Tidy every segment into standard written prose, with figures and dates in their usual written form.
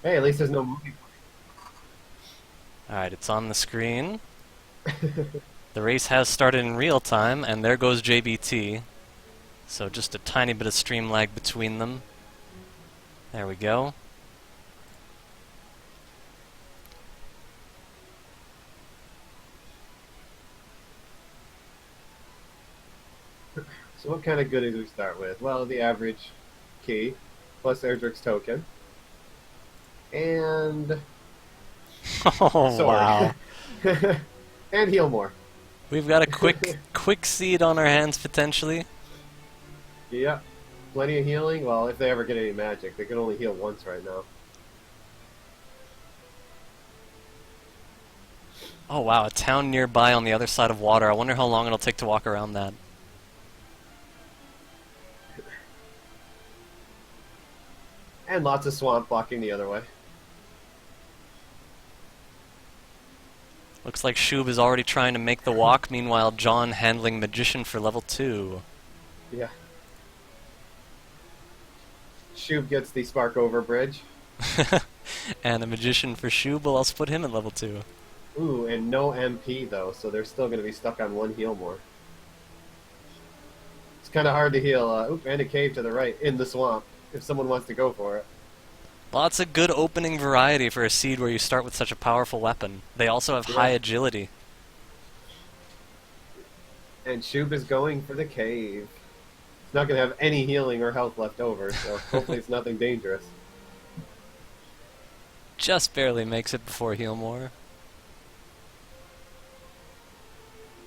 Hey, at least there's no movie. Alright, it's on the screen. Point. The race has started in real time, and there goes JBT. So just a tiny bit of stream lag between them. There we go. So what kind of goodies do we start with? Well, the average key plus Erdrick's token and Oh, sword wow. and heal more. We've got a quick seed on our hands, potentially. Yeah, plenty of healing. Well, if they ever get any magic, they can only heal once right now. Oh, wow, a town nearby on the other side of water. I wonder how long it'll take to walk around that. And lots of swamp blocking the other way. Looks like Shoob is already trying to make the walk, meanwhile John handling Magician for level 2. Yeah. Shoob gets the spark over bridge. And a Magician for Shoob will also put him at level 2. Ooh, and no MP though, so they're still going to be stuck on one heal more. It's kind of hard to heal. Oop, and a cave to the right in the swamp if someone wants to go for it. Lots of good opening variety for a seed where you start with such a powerful weapon. They also have high Yeah. agility. And Shoob is going for the cave. It's not going to have any healing or health left over, so hopefully it's nothing dangerous. Just barely makes it before Healmore.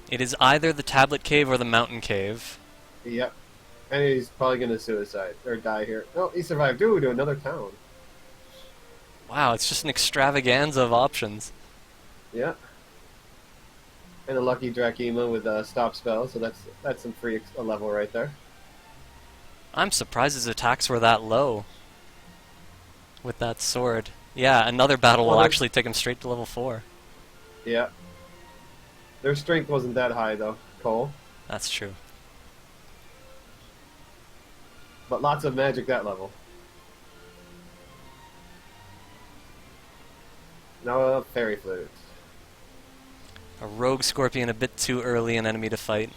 It is either the tablet cave or the mountain cave. Yep. And he's probably going to suicide or die here. No, he survived. Ooh, to another town. Wow, it's just an extravaganza of options. Yeah. And a lucky Drakima with a stop spell, so that's some free level right there. I'm surprised his attacks were that low with that sword. Yeah, another battle Well, will actually take him straight to level 4. yeah. Their strength wasn't that high though, Cole. That's true. But lots of magic that level. Now a fairy flute. A rogue scorpion a bit too early an enemy to fight.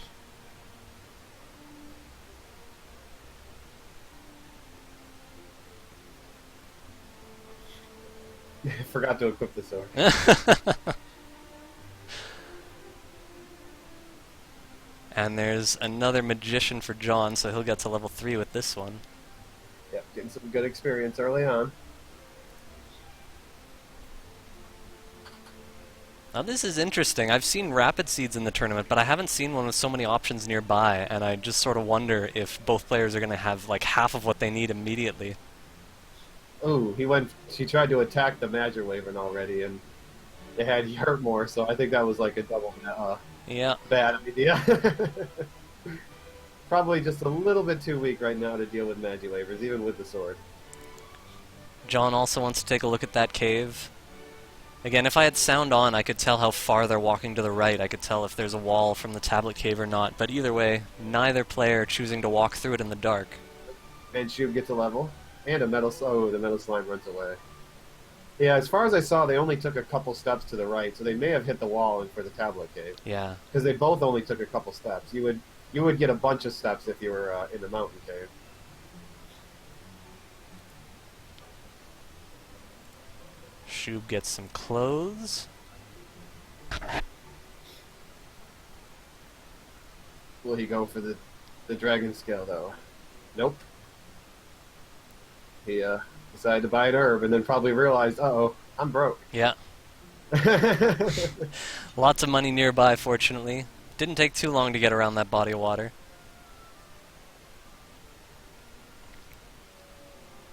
Forgot to equip the sword. And there's another magician for John, so he'll get to level 3 with this one. Yep, getting some good experience early on. Now this is interesting. I've seen rapid seeds in the tournament, but I haven't seen one with so many options nearby, and I just sort of wonder if both players are going to have like half of what they need immediately. Oh, she tried to attack the Magic Wyvern already, and it had hurt more, so I think that was like a double Yeah. bad idea. Probably just a little bit too weak right now to deal with Magic Wyverns, even with the sword. John also wants to take a look at that cave. Again, if I had sound on, I could tell how far they're walking to the right. I could tell if there's a wall from the tablet cave or not. But either way, neither player choosing to walk through it in the dark. And Shub gets a level, and a metal. Oh, the metal slime runs away. Yeah, as far as I saw, they only took a couple steps to the right, so they may have hit the wall for the tablet cave. Yeah. Because they both only took a couple steps. You would get a bunch of steps if you were in the mountain cave. Shoob gets some clothes. Will he go for the dragon scale though? Nope. He decided to buy an herb and then probably realized, uh-oh, I'm broke. Yeah. Lots of money nearby, fortunately. Didn't take too long to get around that body of water.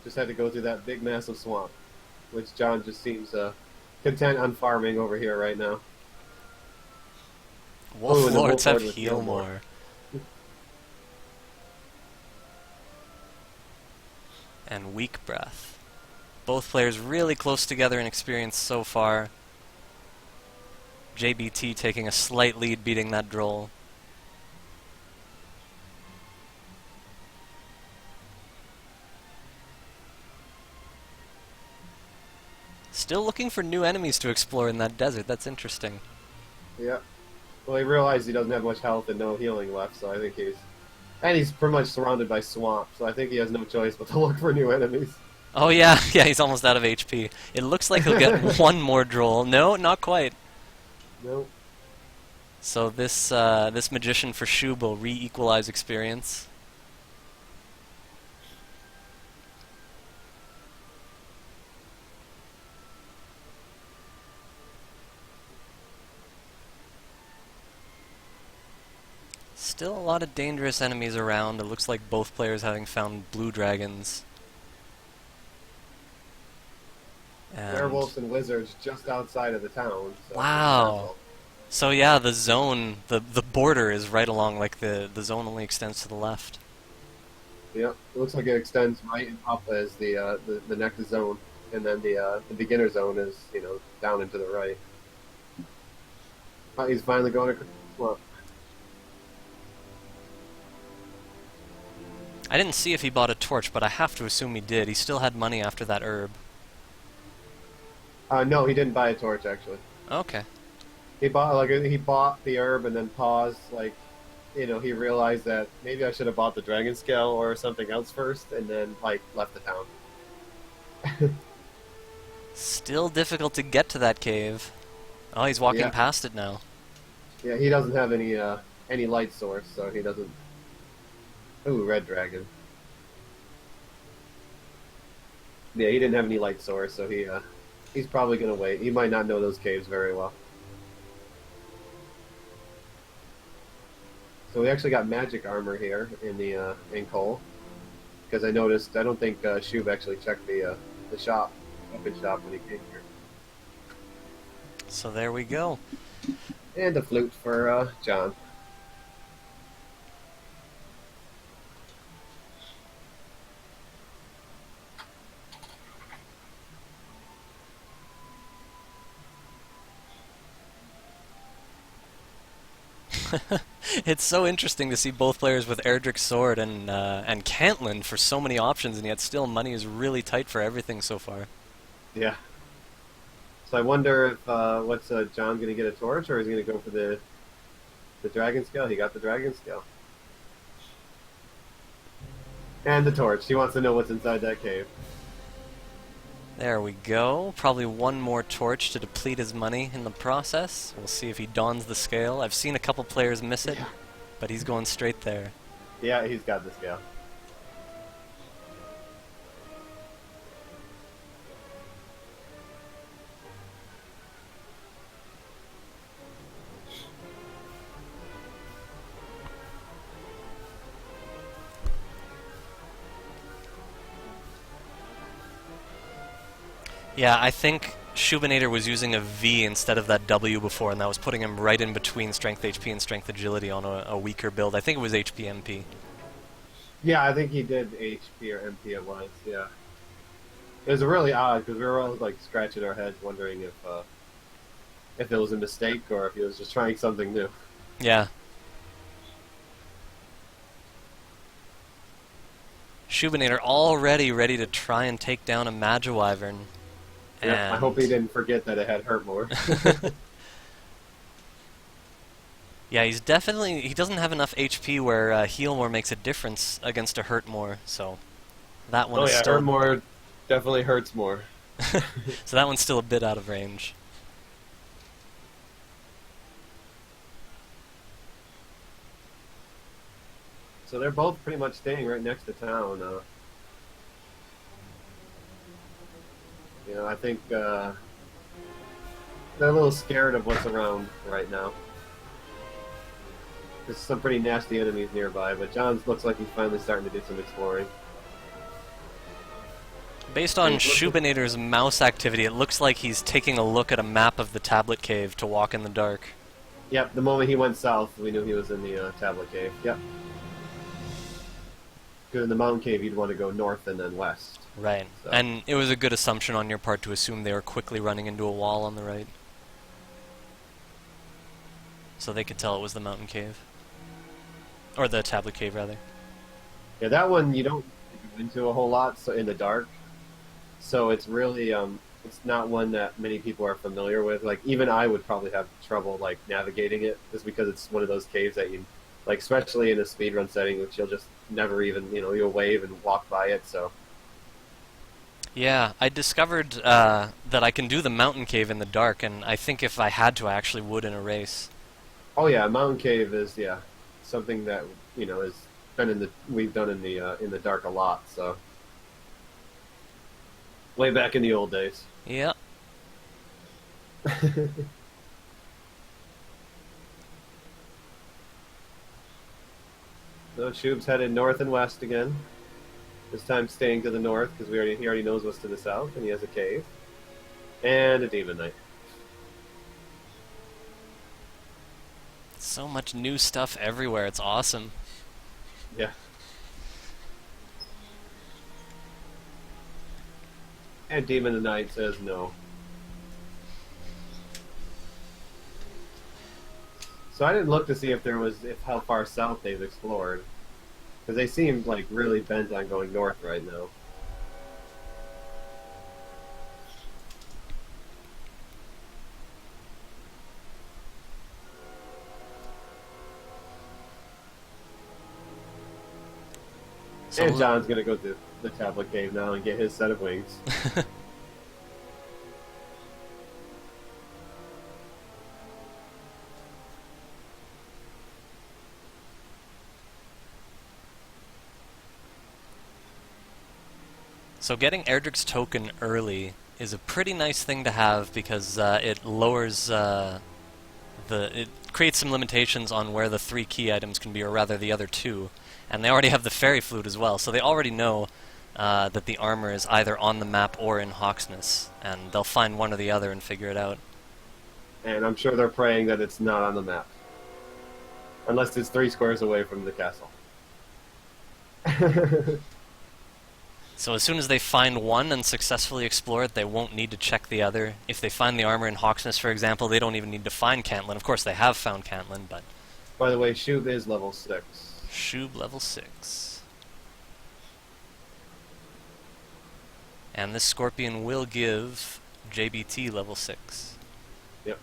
Just had to go through that big massive swamp, which John just seems content on farming over here right now. Wolf And the Lords Wolf have Lord with heal heal more. more. And weak breath. Both players really close together in experience so far. JBT taking a slight lead, beating that droll. Still looking for new enemies to explore in that desert. That's interesting. Yeah. Well, he realized he doesn't have much health and no healing left, so I think he's pretty much surrounded by swamp, so I think he has no choice but to look for new enemies. Oh yeah, yeah, he's almost out of HP. It looks like he'll get one more droll. No, not quite. Nope. So this this magician for Shoob will re-equalize experience. Still a lot of dangerous enemies around. It looks like both players having found blue dragons. And Werewolves and wizards just outside of the town. So wow. So yeah, the zone, the border is right along, like the zone only extends to the left. Yep. It looks like it extends right up as the next zone, and then the beginner zone is down and to the right. Oh, he's finally going to. Well, I didn't see if he bought a torch, but I have to assume he did. He still had money after that herb. no, he didn't buy a torch actually. Okay. He bought the herb and then paused, he realized that maybe I should have bought the dragon scale or something else first, and then left the town. Still difficult to get to that cave. Oh, he's walking past it now. Yeah, he doesn't have any light source, so he doesn't. Ooh, red dragon. Yeah, he didn't have any light source, so he's probably gonna wait. He might not know those caves very well. So we actually got magic armor here in Cole, because I noticed. I don't think Shoob actually checked the shop, weapon shop when he came here. So there we go. And a flute for John. It's so interesting to see both players with Erdrick's sword and Cantland for so many options, and yet still money is really tight for everything so far. Yeah. So I wonder if what's John going to get a torch, or is he going to go for the dragon scale? He got the dragon scale. And the torch. He wants to know what's inside that cave. There we go. Probably one more torch to deplete his money in the process. We'll see if he dons the scale. I've seen a couple players miss it, but he's going straight there. Yeah, he's got the scale. Yeah, I think Shoobinator was using a V instead of that W before, and that was putting him right in between Strength HP and Strength Agility on a weaker build. I think it was HP MP. Yeah, I think he did HP or MP at once, yeah. It was really odd, because we were all scratching our heads wondering if it was a mistake or if he was just trying something new. Yeah. Shoobinator already ready to try and take down a Magiwyvern. Yeah, I hope he didn't forget that it had hurt more. Yeah, he doesn't have enough HP where heal more makes a difference against a hurt more, so that one is still... hurt more definitely hurts more. So that one's still a bit out of range. So they're both pretty much staying right next to town. I think they're a little scared of what's around right now. There's some pretty nasty enemies nearby, but John looks like he's finally starting to do some exploring. Based on Shoobinator's mouse activity, it looks like he's taking a look at a map of the tablet cave to walk in the dark. Yep, the moment he went south, we knew he was in the tablet cave. Yep. Because in the mountain cave, you'd want to go north and then west. Right. So. And it was a good assumption on your part to assume they were quickly running into a wall on the right. So they could tell it was the mountain cave. Or the tablet cave, rather. Yeah, that one you don't go into a whole lot in the dark. So it's really, it's not one that many people are familiar with. Like even I would probably have trouble like navigating it, just because it's one of those caves that you, like especially in a speedrun setting, which you'll just never even you'll wave and walk by it. So Yeah, I discovered that I can do the mountain cave in the dark, and I think if I had to, I actually would in a race. oh yeah, mountain cave is something that has been we've done in the dark a lot. So way back in the old days. Yeah. So Shoob's headed north and west again. This time staying to the north because he already knows what's to the south, and he has a cave and a demon knight. So much new stuff everywhere. It's awesome. Yeah. And demon knight says no. So I didn't look to see if how far south they've explored, because they seem like really bent on going north right now. So And John's gonna go to the tablet cave now and get his set of wings. So getting Erdrick's token early is a pretty nice thing to have because it lowers it creates some limitations on where the 3 key items can be, or rather the other 2. And they already have the fairy flute as well, so they already know that the armor is either on the map or in Hawksness, and they'll find one or the other and figure it out. And I'm sure they're praying that it's not on the map, unless it's 3 squares away from the castle. So as soon as they find one and successfully explore it, they won't need to check the other. If they find the armor in Hawksness, for example, they don't even need to find Cantlin. Of course, they have found Cantlin, but... By the way, Shoob is level 6. Shoob level 6. And this Scorpion will give JBT level 6. Yep.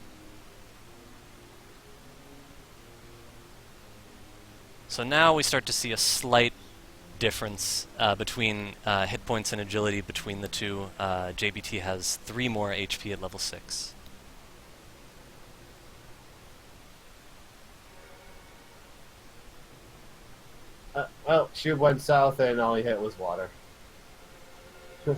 So now we start to see a slight difference between hit points and agility between the two. JBT has 3 more HP at level 6. Well, Shoob went south and all he hit was water. So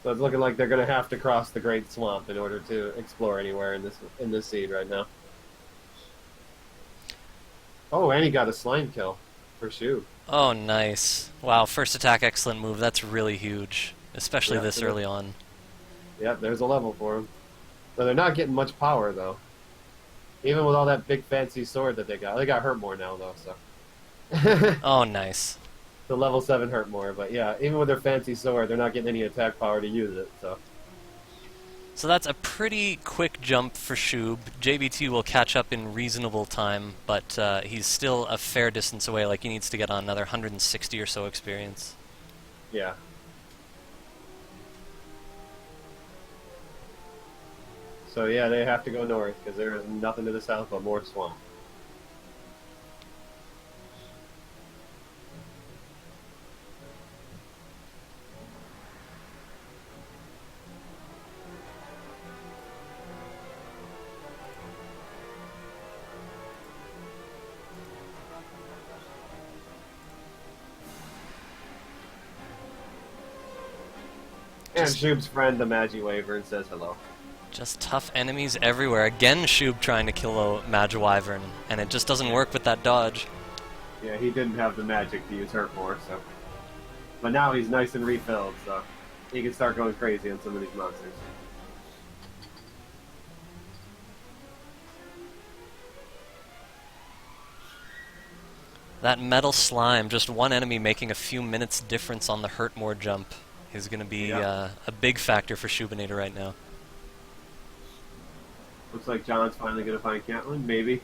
it's looking like they're going to have to cross the Great Swamp in order to explore anywhere in this seed right now. Oh, and he got a slime kill for Shoob. Oh, nice. Wow, first attack, excellent move. That's really huge, especially this early on. Yep, there's a level for him. So they're not getting much power, though. Even with all that big fancy sword that they got hurt more now, though, so. Oh, nice. The level 7 hurt more, but yeah, even with their fancy sword, they're not getting any attack power to use it, so. So that's a pretty quick jump for Shoob. JBT will catch up in reasonable time, but he's still a fair distance away. Like, he needs to get on another 160 or so experience. Yeah. So yeah, they have to go north, because there is nothing to the south but more swamp. And Shoob's friend, the Magi Wyvern, says hello. Just tough enemies everywhere. Again, Shoob trying to kill a Magi Wyvern, and it just doesn't work with that dodge. Yeah, he didn't have the magic to use Hurt more, so. But now he's nice and refilled, so he can start going crazy on some of these monsters. That metal slime, just one enemy making a few minutes difference on the hurt more jump, is going to be a big factor for Shoobinator right now. Looks like John's finally going to find Cantlin, maybe.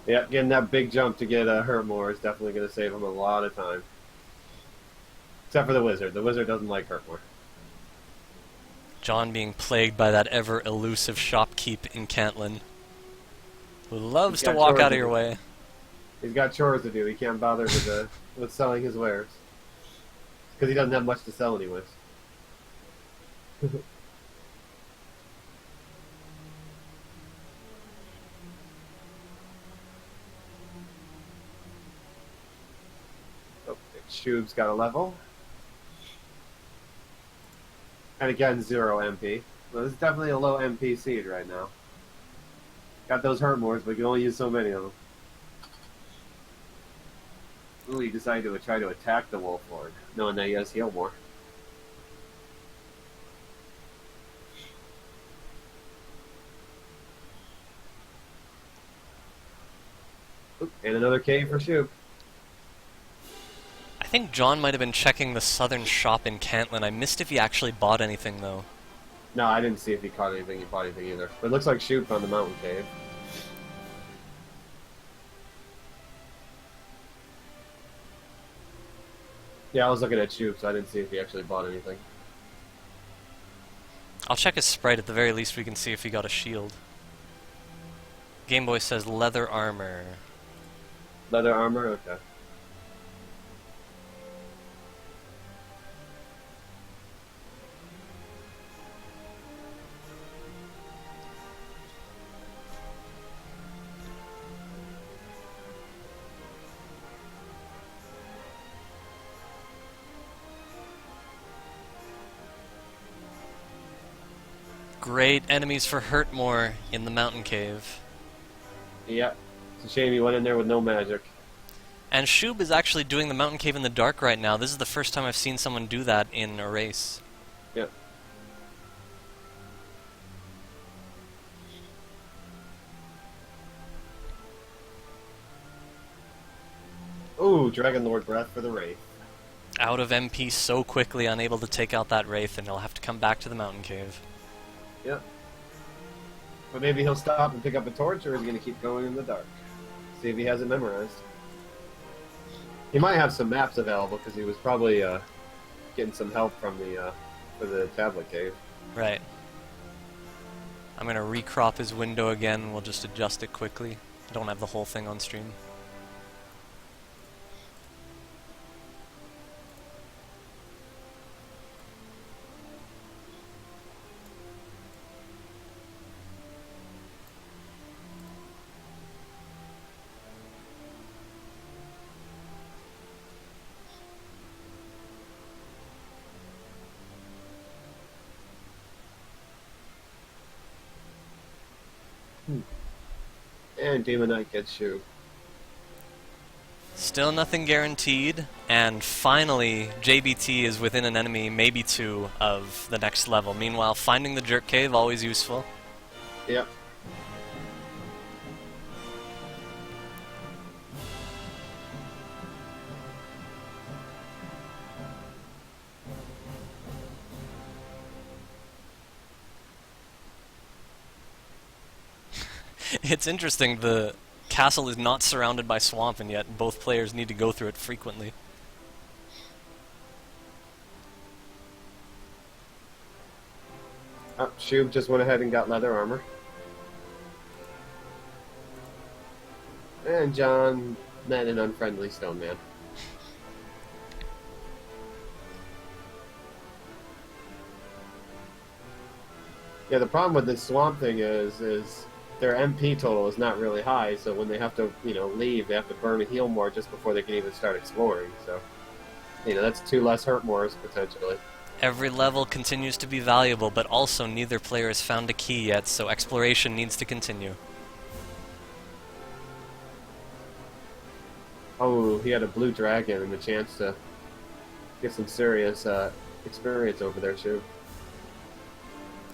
Yep, getting that big jump to get hurt more is definitely going to save him a lot of time. Except for the wizard. The wizard doesn't like hurt more. John being plagued by that ever elusive shopkeep in Cantlin, who loves to walk out of your way. He's got chores to do. He can't bother with selling his wares because he doesn't have much to sell anyways. Oh, Shoob's got a level. And again, 0 MP. Well, this is definitely a low MP seed right now. Got those hurt mores, but you can only use so many of them. Ooh, he decided to try to attack the Wolf Lord, knowing that he has heal more. Oop, and another cave for Shoob. I think John might have been checking the southern shop in Cantlin. I missed if he actually bought anything, though. No, I didn't see if he caught anything, he bought anything either. But it looks like Shoob found the mountain cave. Yeah, I was looking at Shoob, so I didn't see if he actually bought anything. I'll check his sprite. At the very least, we can see if he got a shield. Game Boy says leather armor. Leather armor? Okay. Great enemies for Hurtmore in the mountain cave. Yeah. It's a shame he went in there with no magic. And Shoob is actually doing the mountain cave in the dark right now. This is the first time I've seen someone do that in a race. Yep. Ooh, Dragon Lord Breath for the Wraith. Out of MP so quickly, unable to take out that Wraith, and he'll have to come back to the mountain cave. Yep. But maybe he'll stop and pick up a torch, or is he going to keep going in the dark? See if he has it memorized. He might have some maps available, because he was probably getting some help from for the tablet cave. Right. I'm going to recrop his window again. We'll just adjust it quickly. I don't have the whole thing on stream. And Demon Knight gets Shoob. Still nothing guaranteed, and finally JBT is within an enemy, maybe two, of the next level. Meanwhile, finding the Jerk Cave, always useful. Yep. It's interesting, the castle is not surrounded by swamp, and yet both players need to go through it frequently. Oh, Shoob just went ahead and got leather armor. And John met an unfriendly stone man. Yeah, the problem with this swamp thing is their MP total is not really high, so when they have to, leave, they have to burn a heal more just before they can even start exploring. So, that's 2 less hurt mores potentially. Every level continues to be valuable, but also neither player has found a key yet, so exploration needs to continue. Oh, he had a blue dragon and a chance to get some serious experience over there, too.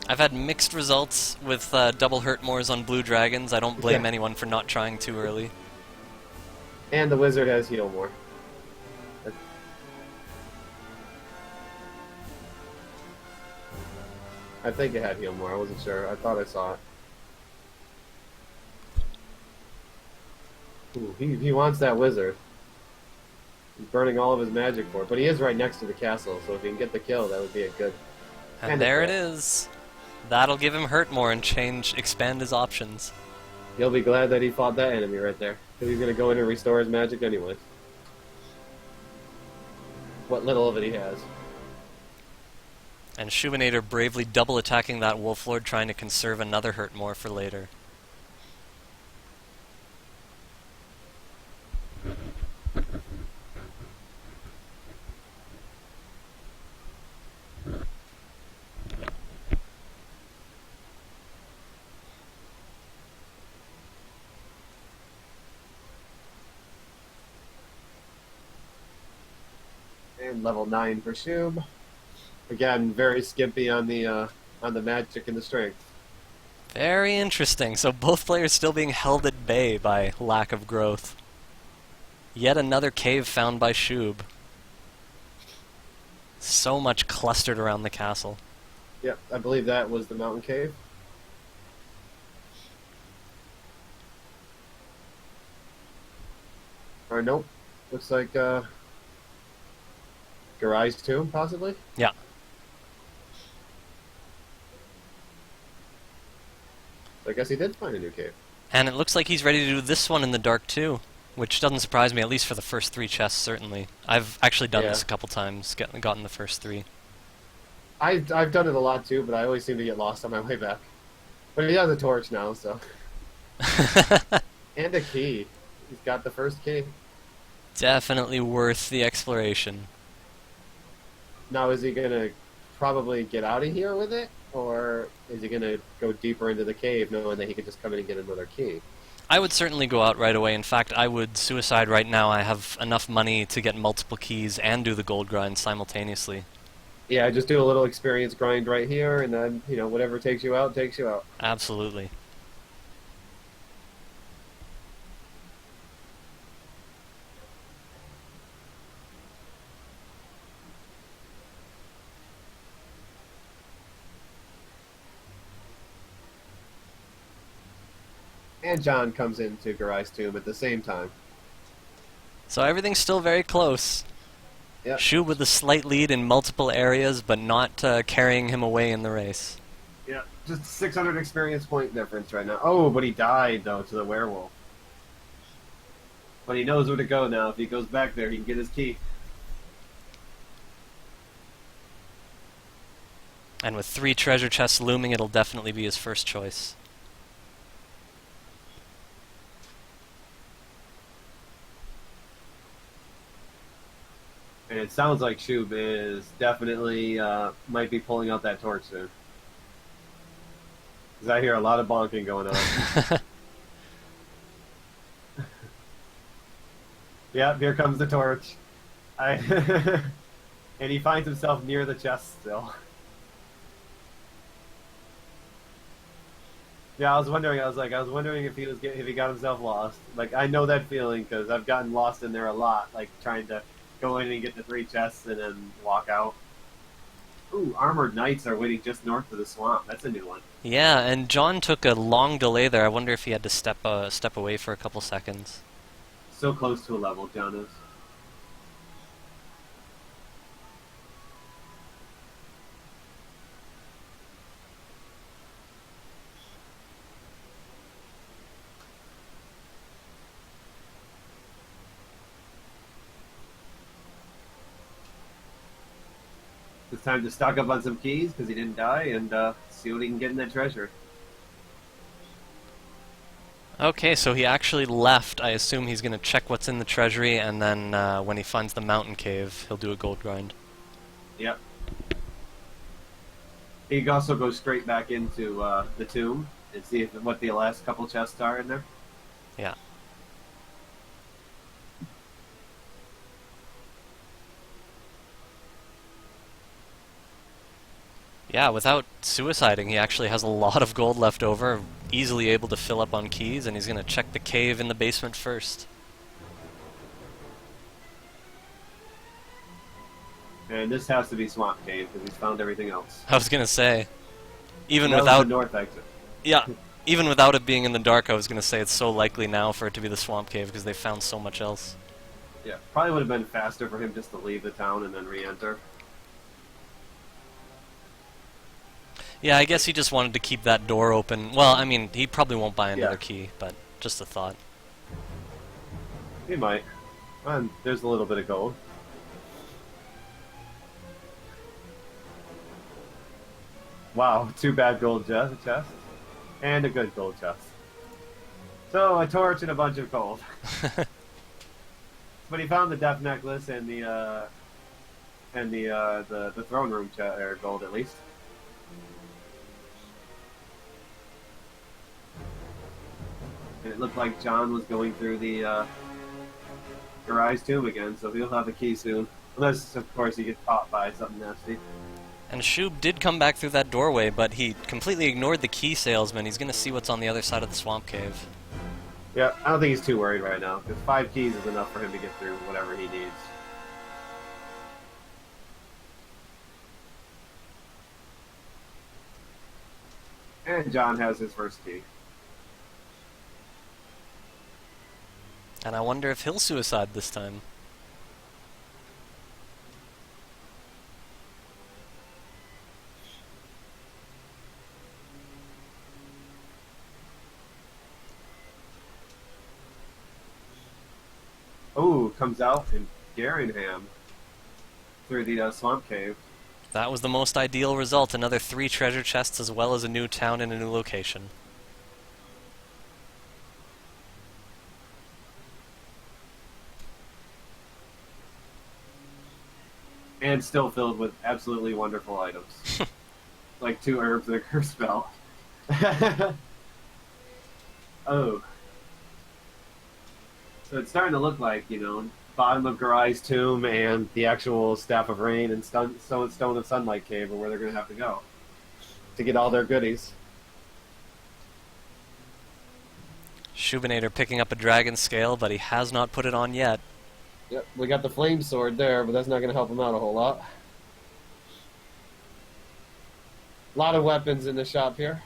I've had mixed results with double hurt mores on blue dragons. I don't blame anyone for not trying too early. And the wizard has heal more. I think it had heal more. I wasn't sure. I thought I saw it. Ooh, he wants that wizard. He's burning all of his magic for it, but he is right next to the castle, so if he can get the kill, that would be a good... And a there it crit. is. That'll give him hurt more and expand his options. He'll be glad that he fought that enemy right there, because he's going to go in and restore his magic anyway. What little of it he has. And Shoobinator bravely double attacking that Wolf Lord, trying to conserve another hurt more for later. And level 9 for Shoob. Again, very skimpy on the magic and the strength. Very interesting. So both players still being held at bay by lack of growth. Yet another cave found by Shoob. So much clustered around the castle. Yep, I believe that was the mountain cave. Or nope. Looks like Garai's tomb, possibly? Yeah. So I guess he did find a new cave. And it looks like he's ready to do this one in the dark too. Which doesn't surprise me, at least for the first 3 chests, certainly. I've actually done this a couple times, gotten the first 3. I've done it a lot too, but I always seem to get lost on my way back. But he has a torch now, so... And a key. He's got the first key. Definitely worth the exploration. Now, is he going to probably get out of here with it? Or is he going to go deeper into the cave knowing that he could just come in and get another key? I would certainly go out right away. In fact, I would suicide right now. I have enough money to get multiple keys and do the gold grind simultaneously. Yeah, just do a little experience grind right here, and then, you know, whatever takes you out, takes you out. Absolutely. And John comes into Garai's tomb at the same time. So everything's still very close. Yep. Shoob with a slight lead in multiple areas, but not carrying him away in the race. Yeah, just 600 experience point difference right now. Oh, but he died, though, to the werewolf. But he knows where to go now. If he goes back there, he can get his key. And with 3 treasure chests looming, it'll definitely be his first choice. And it sounds like Shoob is definitely, might be pulling out that torch soon. Because I hear a lot of bonking going on. Yep, here comes the torch. And he finds himself near the chest still. Yeah, I was wondering if he got himself lost. Like, I know that feeling because I've gotten lost in there a lot, like trying to go in and get the 3 chests and then walk out. Ooh, armored knights are waiting just north of the swamp. That's a new one. Yeah, and John took a long delay there. I wonder if he had to step away for a couple seconds. So close to a level, John is. It's time to stock up on some keys because he didn't die and see what he can get in that treasure. Okay, so he actually left. I assume he's going to check what's in the treasury, and then when he finds the mountain cave, he'll do a gold grind. Yep. He can also go straight back into the tomb and see what the last couple chests are in there. Yeah. Yeah, without suiciding, he actually has a lot of gold left over, easily able to fill up on keys, and he's going to check the cave in the basement first. And this has to be Swamp Cave because he's found everything else. I was going to say, even That was without... the north exit. Yeah, Even without it being in the dark, I was going to say it's so likely now for it to be the swamp cave because they found so much else. Yeah, probably would have been faster for him just to leave the town and then re-enter. Yeah, I guess he just wanted to keep that door open. Well, I mean, he probably won't buy another Yeah. key, but just a thought. He might. And there's a little bit of gold. Wow, 2 bad gold chests. And a good gold chest. So, a torch and a bunch of gold. But he found the death necklace and the throne room or gold at least. And it looked like John was going through the garage tomb again, so he'll have the key soon. Unless, of course, he gets caught by something nasty. And Shoob did come back through that doorway, but he completely ignored the key salesman. He's going to see what's on the other side of the swamp cave. Yeah, I don't think he's too worried right now, because 5 keys is enough for him to get through whatever he needs. And John has his first key. And I wonder if he'll suicide this time. Ooh, comes out in Garingham through the swamp cave. That was the most ideal result. Another 3 treasure chests as well as a new town and a new location. And still filled with absolutely wonderful items. Like 2 herbs and a curse spell. Oh. So it's starting to look like, bottom of Garai's tomb and the actual Staff of Rain and Stone of Sunlight cave are where they're going to have to go to get all their goodies. Shoobinator picking up a dragon scale, but he has not put it on yet. Yep, we got the flame sword there, but that's not going to help him out a whole lot. A lot of weapons in the shop here.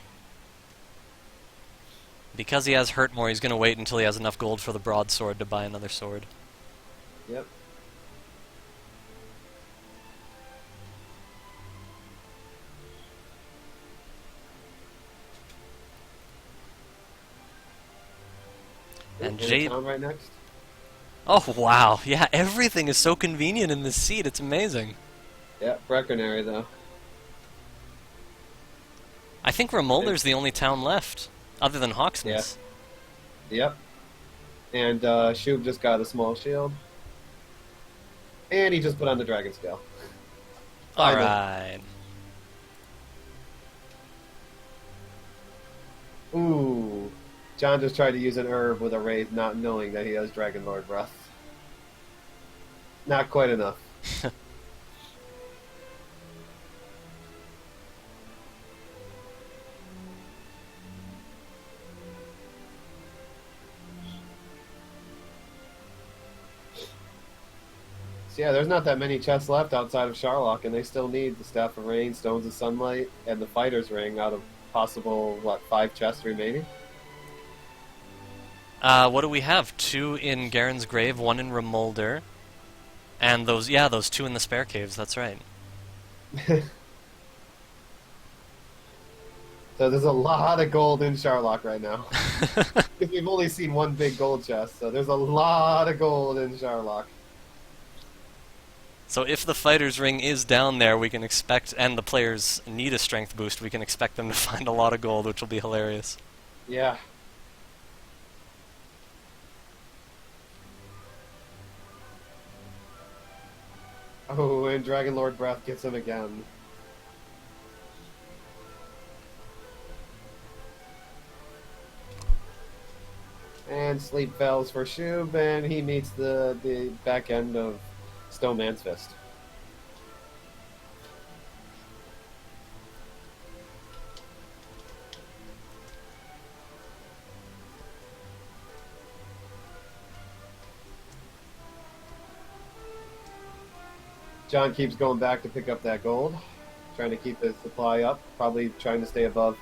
Because he has Hurtmore, he's going to wait until he has enough gold for the broadsword to buy another sword. Yep. And Jade right next. Oh, wow. Yeah, everything is so convenient in this seat. It's amazing. Yeah, Breckenary, though. I think Remolder's the only town left, other than Hawksness. Yeah. Yep. And Shoob just got a small shield. And he just put on the dragon scale. Alright. Ooh. John just tried to use an herb with a wraith, not knowing that he has Dragon Lord breath. Not quite enough. So yeah, there's not that many chests left outside of Sharlock, and they still need the Staff of Rain, Stones of Sunlight, and the Fighter's Ring out of possible, 5 chests remaining? What do we have? 2 in Garen's Grave, 1 in Remolder. And those 2 in the spare caves, that's right. So there's a lot of gold in Sharlock right now. Because we've only seen 1 big gold chest, so there's a lot of gold in Sharlock. So if the fighter's ring is down there, we can expect, and the players need a strength boost, we can expect them to find a lot of gold, which will be hilarious. Yeah. Oh, and Dragon Lord Breath gets him again. And sleep fails for Shoob, and he meets the back end of Stoneman's Fist. John keeps going back to pick up that gold, trying to keep his supply up, probably trying to stay above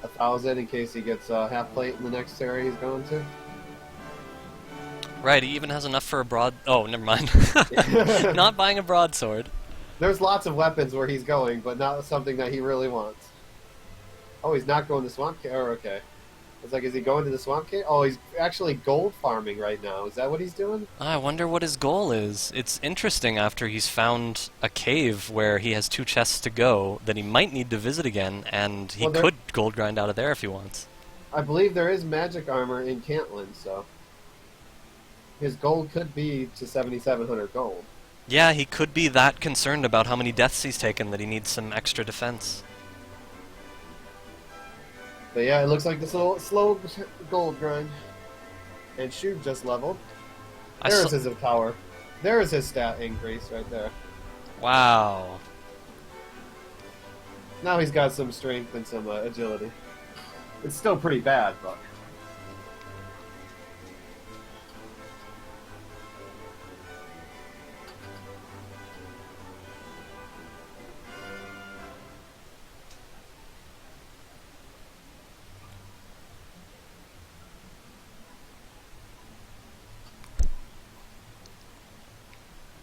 1,000 in case he gets half plate in the next area he's going to. Right, he even has enough for a broad... Oh, never mind. Not buying a broadsword. There's lots of weapons where he's going, but not something that he really wants. Oh, he's not going to Swamp Cave? Oh, okay. It's like, is he going to the Swamp Cave? Oh, he's actually gold farming right now. Is that what he's doing? I wonder what his goal is. It's interesting after he's found a cave where he has 2 chests to go that he might need to visit again, and he could gold grind out of there if he wants. I believe there is magic armor in Cantlin, so his goal could be to 7,700 gold. Yeah, he could be that concerned about how many deaths he's taken that he needs some extra defense. But yeah, it looks like this little slow gold grind. And Shoob just leveled. There is his power. There is his stat increase right there. Wow. Now he's got some strength and some agility. It's still pretty bad, but...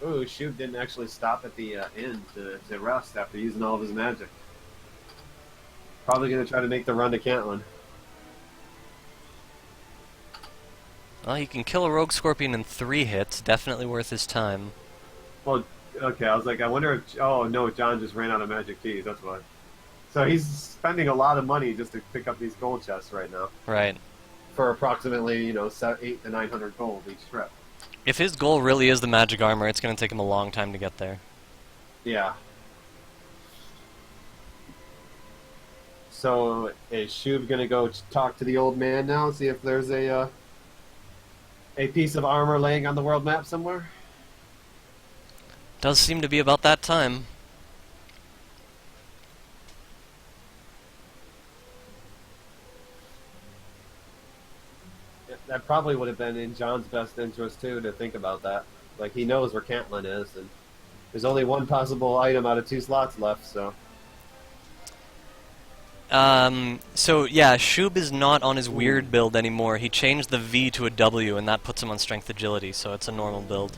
Ooh, Shoob didn't actually stop at the inn to rest after using all of his magic. Probably going to try to make the run to Cantlin. Well, he can kill a rogue scorpion in 3 hits. Definitely worth his time. Well, okay, I was like, I wonder if... Oh, no, John just ran out of magic keys, that's why. So he's spending a lot of money just to pick up these gold chests right now. Right. For approximately, 8 to 900 gold each trip. If his goal really is the magic armor, it's going to take him a long time to get there. Yeah. So, is Shoob gonna go talk to the old man now, see if there's a piece of armor laying on the world map somewhere? Does seem to be about that time. That probably would have been in John's best interest, too, to think about that. Like, he knows where Cantlin is, and there's only one possible item out of 2 slots left, so... So yeah, Shoob is not on his weird build anymore. He changed the V to a W, and that puts him on strength agility, so it's a normal build.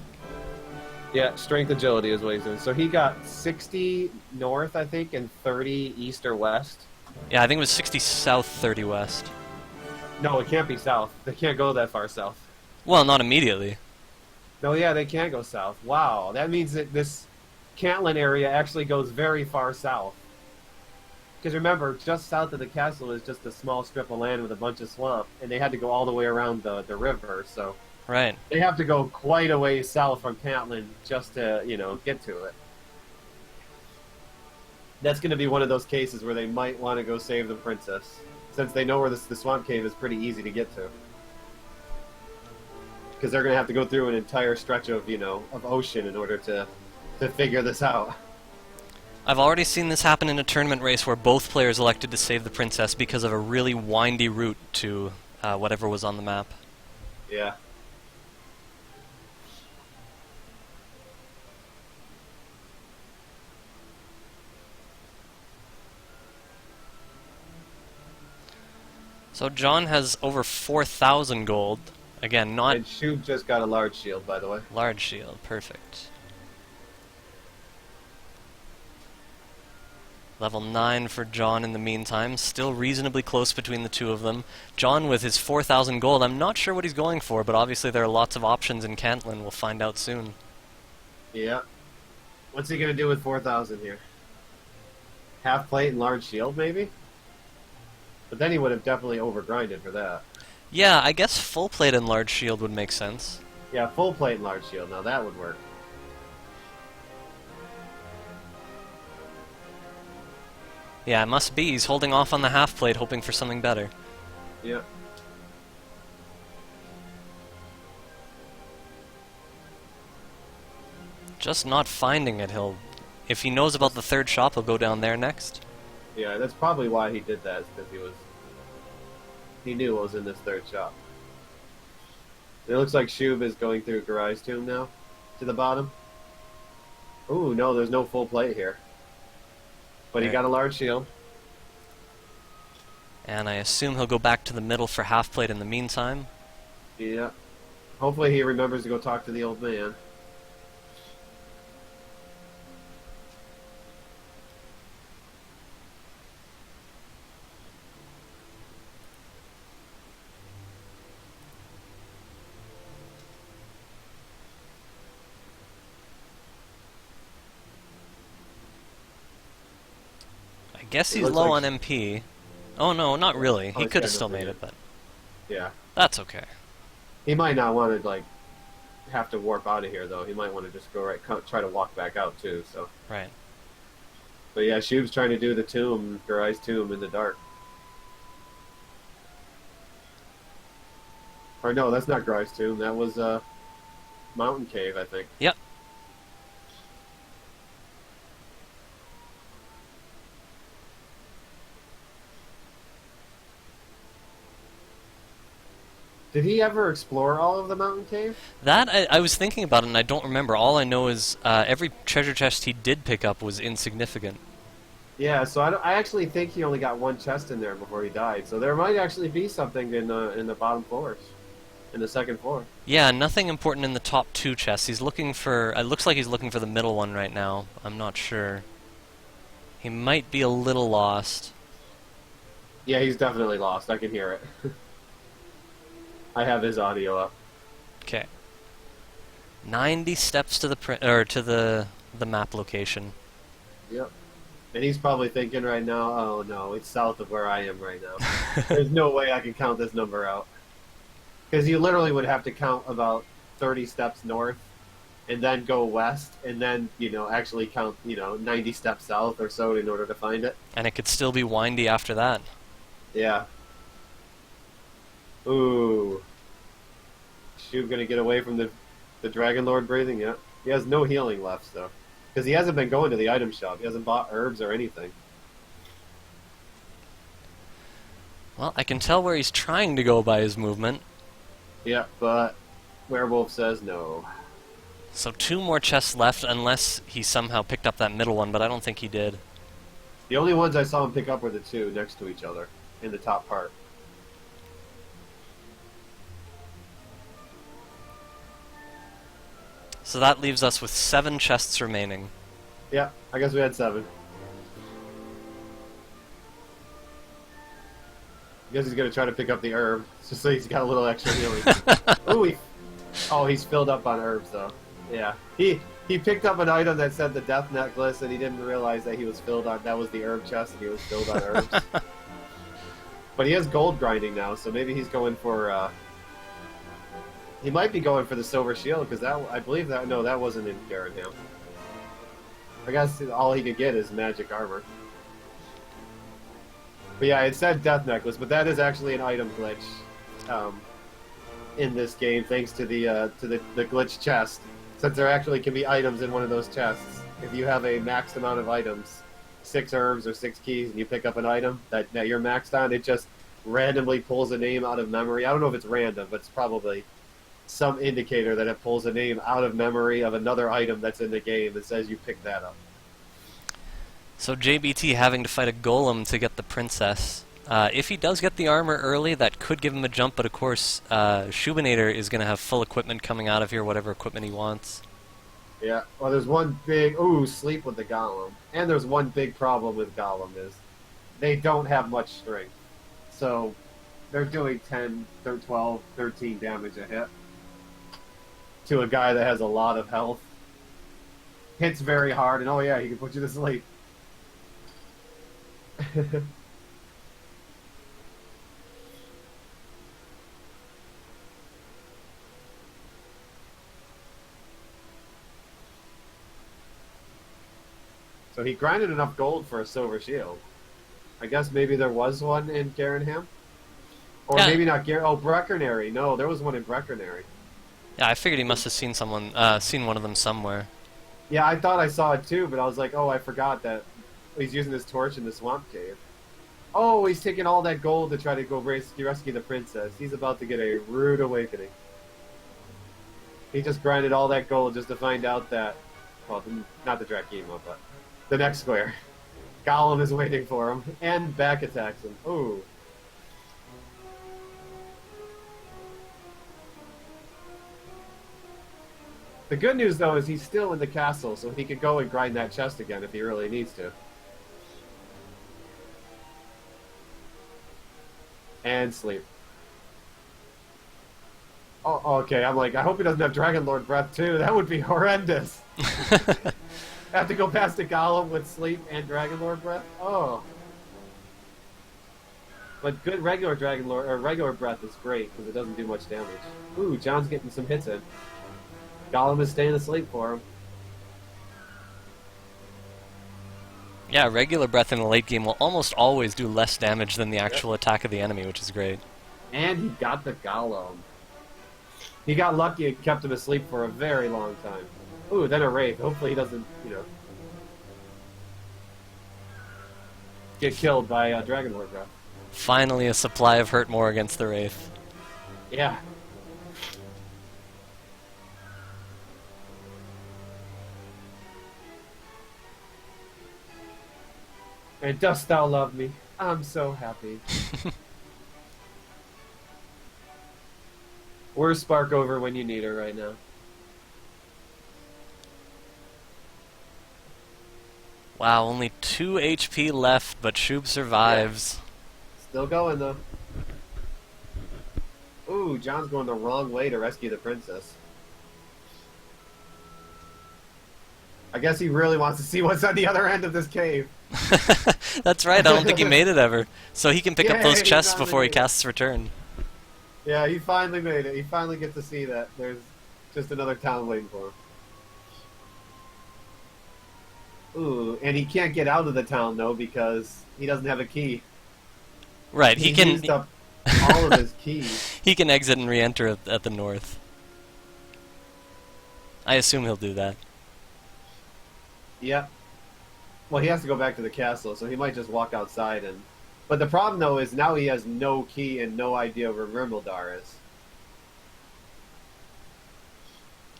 Yeah, strength agility is what he's doing. So he got 60 north, I think, and 30 east or west. Yeah, I think it was 60 south, 30 west. No, it can't be south. They can't go that far south. Well, not immediately. No, yeah, they can't go south. Wow, that means that this Cantlin area actually goes very far south. Because remember, just south of the castle is just a small strip of land with a bunch of swamp, and they had to go all the way around the river, so... Right. They have to go quite a ways south from Cantlin just to, get to it. That's going to be one of those cases where they might want to go save the princess, since they know where the swamp cave is pretty easy to get to. Because they're going to have to go through an entire stretch of, of ocean in order to figure this out. I've already seen this happen in a tournament race where both players elected to save the princess because of a really windy route to whatever was on the map. Yeah. So John has over 4,000 gold. Again, not... And Shoob just got a large shield, by the way. Large shield, perfect. Level 9 for John in the meantime. Still reasonably close between the two of them. John with his 4,000 gold. I'm not sure what he's going for, but obviously there are lots of options in Cantlin. We'll find out soon. Yeah. What's he going to do with 4,000 here? Half plate and large shield, maybe? But then he would have definitely overgrinded for that. Yeah, I guess full plate and large shield would make sense. Yeah, full plate and large shield. Now that would work. Yeah, it must be. He's holding off on the half plate, hoping for something better. Yeah. Just not finding it, if he knows about the third shop, he'll go down there next. Yeah, that's probably why he did that, is because he knew what was in this third shop. It looks like Shoob is going through Garai's tomb now, to the bottom. Ooh, no, there's no full plate here. But he got a large shield. And I assume he'll go back to the middle for half plate in the meantime. Yeah. Hopefully he remembers to go talk to the old man. I guess It he's looks low like on MP. Oh no, not really. Oh, He he's could got have still nothing made yet. it, but Yeah. that's okay. He might not want to, like, have to warp out of here, though. He might want to just go try to walk back out, too, so. Right. But yeah, Shoob's trying to do the tomb, Garai's tomb in the dark. Or no, that's not Garai's tomb. That was, Mountain Cave, I think. Yep. Did he ever explore all of the Mountain Cave? That, I was thinking about it and I don't remember. All I know is every treasure chest he did pick up was insignificant. Yeah, so I actually think he only got one chest in there before he died. So there might actually be something in the bottom floors, in the second floor. Yeah, nothing important in the top two chests. He's looking for... It looks like he's looking for the middle one right now. I'm not sure. He might be a little lost. Yeah, he's definitely lost. I can hear it. I have his audio up. Okay. 90 steps to the map location. Yep. And he's probably thinking right now, oh no, it's south of where I am right now. There's no way I can count this number out. Because you literally would have to count about 30 steps north, and then go west, and then, actually count, 90 steps south or so in order to find it. And it could still be windy after that. Yeah. Ooh. Shoob gonna get away from the Dragon Lord breathing yet. He has no healing left, though. Because he hasn't been going to the item shop. He hasn't bought herbs or anything. Well, I can tell where he's trying to go by his movement. Yeah, but Werewolf says no. So 2 more chests left, unless he somehow picked up that middle one, but I don't think he did. The only ones I saw him pick up were the 2 next to each other in the top part. So that leaves us with 7 chests remaining. Yeah, I guess we had 7. I guess he's gonna try to pick up the herb, just so he's got a little extra healing. Ooh, he's filled up on herbs though. Yeah, he picked up an item that said the death necklace, and he didn't realize that he was filled on. That was the herb chest, and he was filled on herbs. But he has gold grinding now, so maybe he's going for. He might be going for the silver shield because I believe that that wasn't in Garanham. I guess all he could get is magic armor. But yeah, it said death necklace, but that is actually an item glitch in this game, thanks to the glitch chest. Since there actually can be items in one of those chests, if you have a maxed amount of items, 6 herbs or 6 keys, and you pick up an item that you're maxed on, it just randomly pulls a name out of memory. I don't know if it's random, but it's probably some indicator that it pulls a name out of memory of another item that's in the game that says you picked that up. So JBT having to fight a golem to get the princess. If he does get the armor early, that could give him a jump, but of course, Shoobinator is going to have full equipment coming out of here, whatever equipment he wants. Yeah, well there's one big, sleep with the golem. And there's one big problem with golem is they don't have much strength. So they're doing 10, 12, 13 damage a hit to a guy that has a lot of health. Hits very hard, and oh yeah, he can put you to sleep. So he grinded enough gold for a silver shield. I guess maybe there was one in Garanham? Or Yeah. maybe not Breckenary. No, there was one in Breckenary. Yeah, I figured he must have seen seen one of them somewhere. Yeah, I thought I saw it too, but I was like, oh, I forgot that he's using his torch in the swamp cave. Oh, he's taking all that gold to try to go rescue the princess. He's about to get a rude awakening. He just grinded all that gold just to find out that, well, not the Drakima, but the next square. Gollum is waiting for him, and back attacks him. Ooh. The good news, though, is he's still in the castle, so he could go and grind that chest again if he really needs to. And sleep. Oh, okay, I'm like, I hope he doesn't have Dragon Lord breath, too. That would be horrendous. Have to go past a golem with sleep and Dragon Lord breath? Oh. But good regular Dragon Lord, or regular breath is great, because it doesn't do much damage. Ooh, John's getting some hits in. Golem is staying asleep for him. Yeah, regular breath in the late game will almost always do less damage than the actual attack of the enemy, which is great. And he got the golem. He got lucky and kept him asleep for a very long time. Ooh, then a Wraith. Hopefully he doesn't, get killed by Dragon Lord breath. Finally a supply of hurt more against the Wraith. Yeah. And dost thou love me? I'm so happy. Where's Spark over when you need her right now? Wow, only 2 HP left, but Shoob survives. Yeah. Still going, though. Ooh, John's going the wrong way to rescue the princess. I guess he really wants to see what's on the other end of this cave. That's right, I don't think he made it ever. So he can pick up those Yay, chests he before he finally made it. casts Return. Yeah, he finally made it. He finally gets to see that there's just another town waiting for him. Ooh, and he can't get out of the town, though, because he doesn't have a key. Right, he can... used up all of his keys. He can exit and re-enter at the north. I assume he'll do that. Yeah. Well, he has to go back to the castle, so he might just walk outside and... But the problem, though, is now he has no key and no idea where Rimildar is.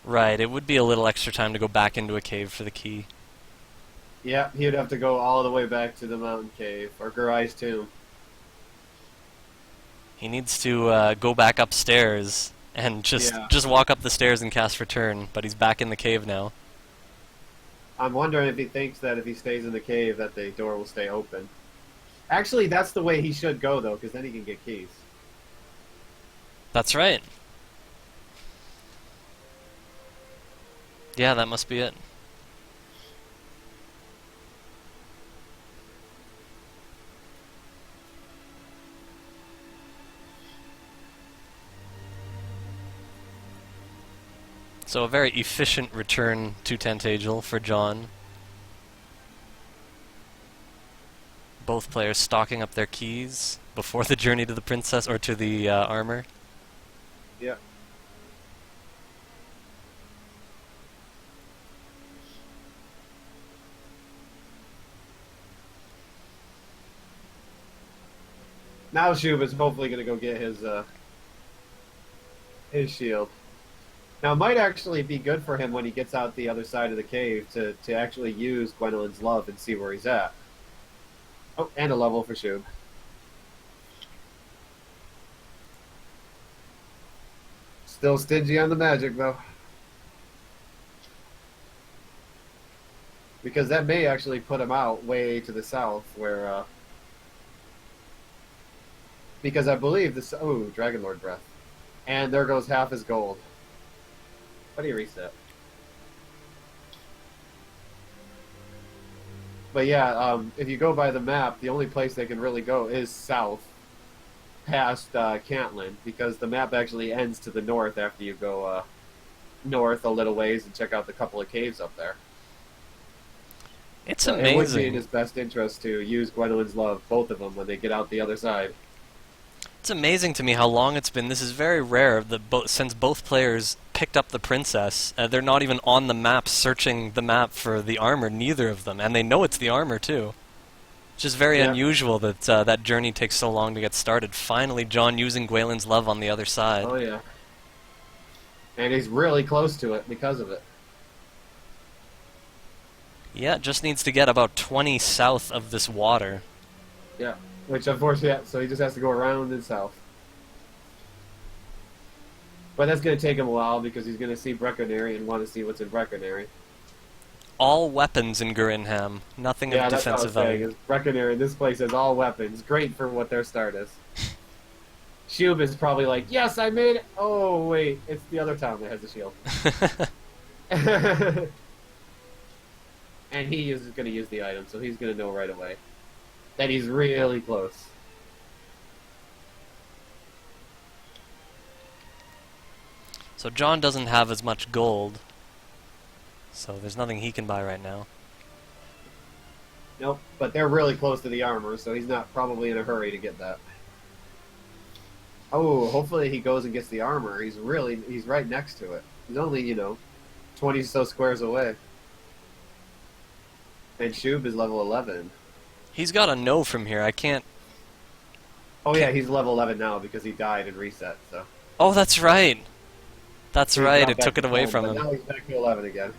Right, it would be a little extra time to go back into a cave for the key. Yeah, he would have to go all the way back to the mountain cave, or Gurai's tomb. He needs to go back upstairs and just walk up the stairs and cast Return, but he's back in the cave now. I'm wondering if he thinks that if he stays in the cave that the door will stay open. Actually, that's the way he should go, though, because then he can get keys. That's right. Yeah, that must be it. So a very efficient return to Tantagel for John. Both players stocking up their keys before the journey to the princess, or to the armor. Yeah. Now Shoob is hopefully going to go get his shield. Now, it might actually be good for him when he gets out the other side of the cave to actually use Gwendolyn's love and see where he's at. Oh, and a level for Shoob. Still stingy on the magic, though. Because that may actually put him out way to the south, where... Because I believe this... Oh, Dragon Lord Breath. And there goes half his gold. How do you reset? But yeah, if you go by the map, the only place they can really go is south, past Cantlin, because the map actually ends to the north after you go north a little ways and check out the couple of caves up there. It's So amazing. it would be in his best interest to use Gwendolyn's love, both of them, when they get out the other side. It's amazing to me how long it's been. This is very rare that since both players picked up the princess, they're not even on the map searching the map for the armor, neither of them, and they know it's the armor too. It's just very unusual that that journey takes so long to get started. Finally, John using Gwaylin's love on the other side. Oh yeah. And he's really close to it because of it. Yeah, just needs to get about 20 south of this water. Yeah. Which, unfortunately, so he just has to go around and south. But that's going to take him a while because he's going to see Brecconary and want to see what's in Brecconary. All weapons in Gurinham. Nothing Yeah, of that's what I was defensive value. saying. Is Brecconary, this place has all weapons. Great for what their start is. Shub is probably like, yes, I made it. Oh, wait, it's the other town that has a shield. And he is going to use the item, so he's going to know right away that he's really close. So John doesn't have as much gold, so there's nothing he can buy right now. Nope, but they're really close to the armor, so he's not probably in a hurry to get that. Oh, hopefully he goes and gets the armor. He's right next to it. He's only, 20 so squares away. And Shub is level 11. He's got a no from here. I can't... Oh yeah, he's level 11 now because he died and reset, so. Oh, that's right! That's So right, he's it not took back it to away 10, from but him. now he's back to 11 again.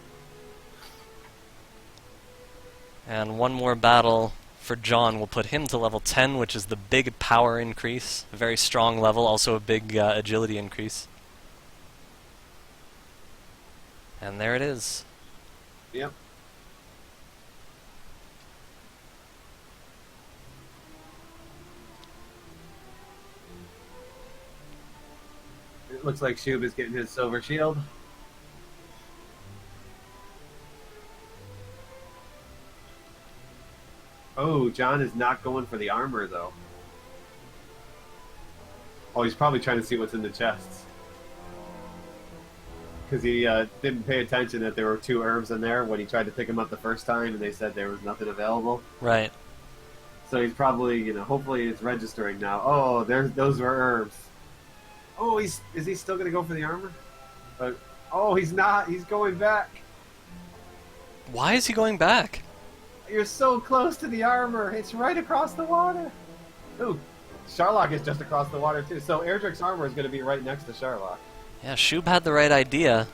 And one more battle for John will put him to level 10, which is the big power increase. A very strong level, also a big agility increase. And there it is. Yep. It looks like Shub is getting his silver shield. Oh, John is not going for the armor, though. Oh, he's probably trying to see what's in the chests. Because he didn't pay attention that there were 2 herbs in there when he tried to pick them up the first time and they said there was nothing available. Right. So he's probably, hopefully it's registering now. Oh, those were herbs. Oh, is he still going to go for the armor? Oh, he's not. He's going back. Why is he going back? You're so close to the armor. It's right across the water. Ooh, Sharlock is just across the water, too. So Erdrick's armor is going to be right next to Sharlock. Yeah, Shub had the right idea.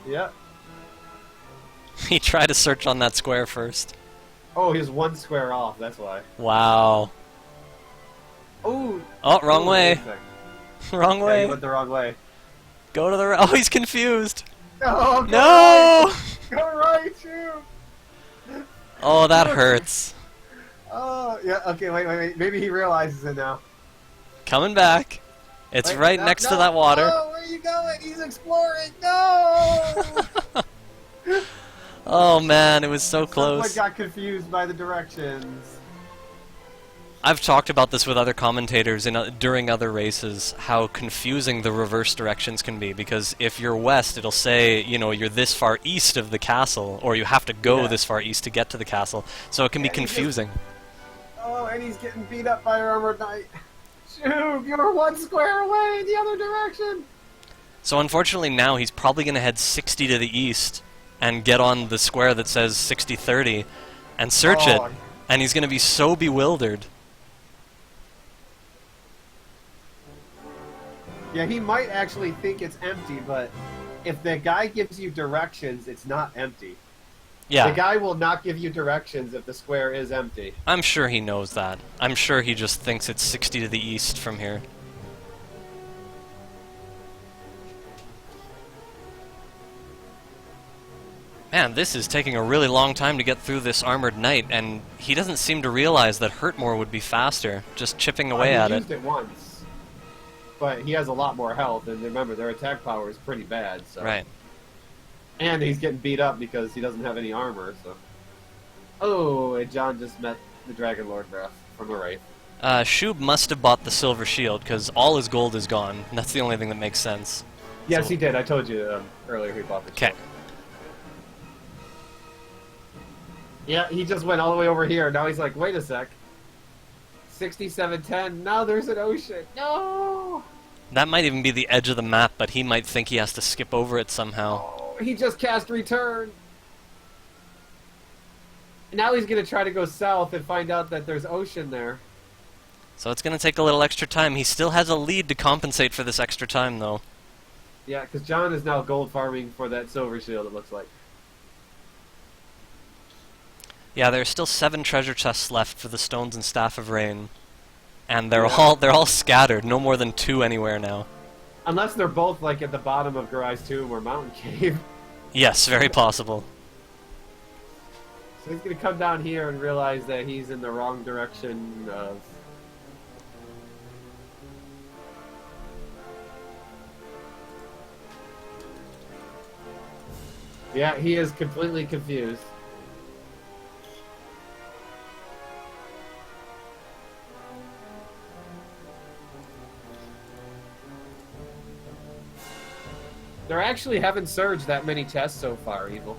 Yep. He tried to search on that square first. Oh, he's 1 square off. That's why. Wow. Ooh. Oh, wrong way. Wait a sec. Wrong Yeah, way. he went the wrong way. Go to the right. Oh, he's confused. Oh, go No! Right. Go right, Shub. Oh, that hurts. Oh, yeah. Okay, wait. Maybe he realizes it now. Coming back. It's Wait, right next to that water. Oh, where are you going? He's exploring. No! Oh man, it was so close. Someone got confused by the directions. I've talked about this with other commentators during other races, how confusing the reverse directions can be, because if you're west, it'll say, you're this far east of the castle, or you have to go this far east to get to the castle, so it can be confusing. Oh, and he's getting beat up by our armored knight. Shoot, you're 1 square away in the other direction! So unfortunately now he's probably going to head 60 to the east, and get on the square that says 60-30, and search it, and he's going to be so bewildered. Yeah, he might actually think it's empty, but if the guy gives you directions, it's not empty. Yeah. The guy will not give you directions if the square is empty. I'm sure he knows that. I'm sure he just thinks it's 60 to the east from here. Man, this is taking a really long time to get through this armored knight, and he doesn't seem to realize that Hurtmore would be faster, just chipping away at He it. used it once. But he has a lot more health, and remember, their attack power is pretty bad. So. Right. And he's getting beat up because he doesn't have any armor, so... Oh, and John just met the Dragon Lord Breath from a Wraith. Shub must have bought the silver shield, because all his gold is gone. That's the only thing that makes sense. Yes, So- he did. I told you earlier he bought the shield. Okay. Yeah, he just went all the way over here. Now he's like, wait a sec. 6710. Now there's an ocean. No! That might even be the edge of the map, but he might think he has to skip over it somehow. Oh, he just cast return. Now he's going to try to go south and find out that there's ocean there. So it's going to take a little extra time. He still has a lead to compensate for this extra time, though. Yeah, because John is now gold farming for that silver shield, it looks like. Yeah, there are still 7 treasure chests left for the Stones and Staff of Rain. And they're all scattered, no more than 2 anywhere now. Unless they're both like at the bottom of Garai's tomb or mountain cave. Yes, very possible. So he's gonna come down here and realize that he's in the wrong direction of... Yeah, he is completely confused. They actually haven't surged that many chests so far, Evil.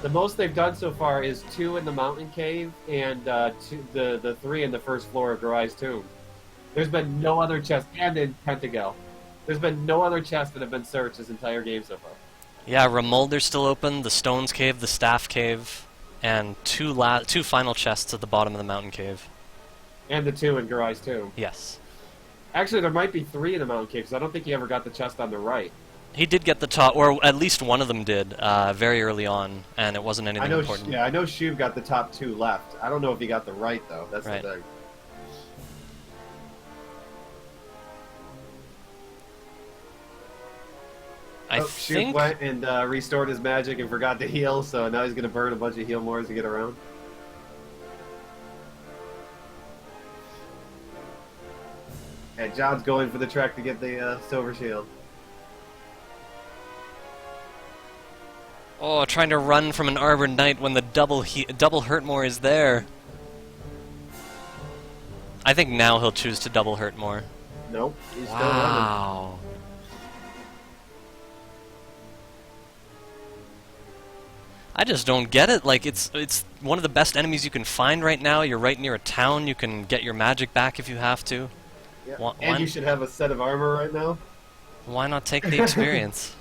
The most they've done so far is 2 in the mountain cave and the 3 in the first floor of Garai's tomb. There's been no other chest, and in Pentagal. There's been no other chests that have been searched this entire game so far. Yeah, Ramulder's still open, the Stones Cave, the Staff Cave, and two final chests at the bottom of the Mountain Cave. And the 2 in Garai's tomb. Yes. Actually, there might be 3 in the mountain cave, because I don't think he ever got the chest on the right. He did get the top, or at least one of them did, very early on, and it wasn't anything important. Yeah, I know Shoob got the top 2 left. I don't know if he got the right, though. That's right. the thing. Shoob went and restored his magic and forgot to heal, so now he's going to burn a bunch of heal mores to get around. And John's going for the trek to get the silver shield. Oh, trying to run from an Armored Knight when the double Hurtmore is there. I think now he'll choose to double Hurtmore. Nope, he's still running. Wow. I just don't get it. Like, it's one of the best enemies you can find right now. You're right near a town. You can get your magic back if you have to. Yeah. And you should have a set of armor right now. Why not take the experience?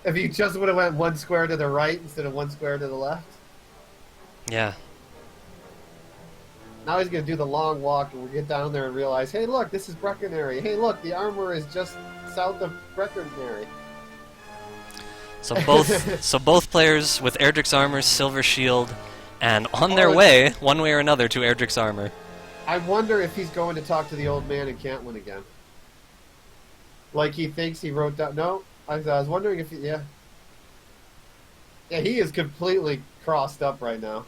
If you just would have went 1 square to the right instead of 1 square to the left. Yeah. Now he's going to do the long walk and we'll get down there and realize, hey look, this is Brecconary. Hey look, the armor is just south of Brecconary. So both players with Erdrick's armor, silver shield, and on their way, one way or another, to Erdrick's armor. I wonder if he's going to talk to the old man in Cantlin again. Like he thinks he wrote down... No, I was wondering if he... Yeah. Yeah, he is completely crossed up right now.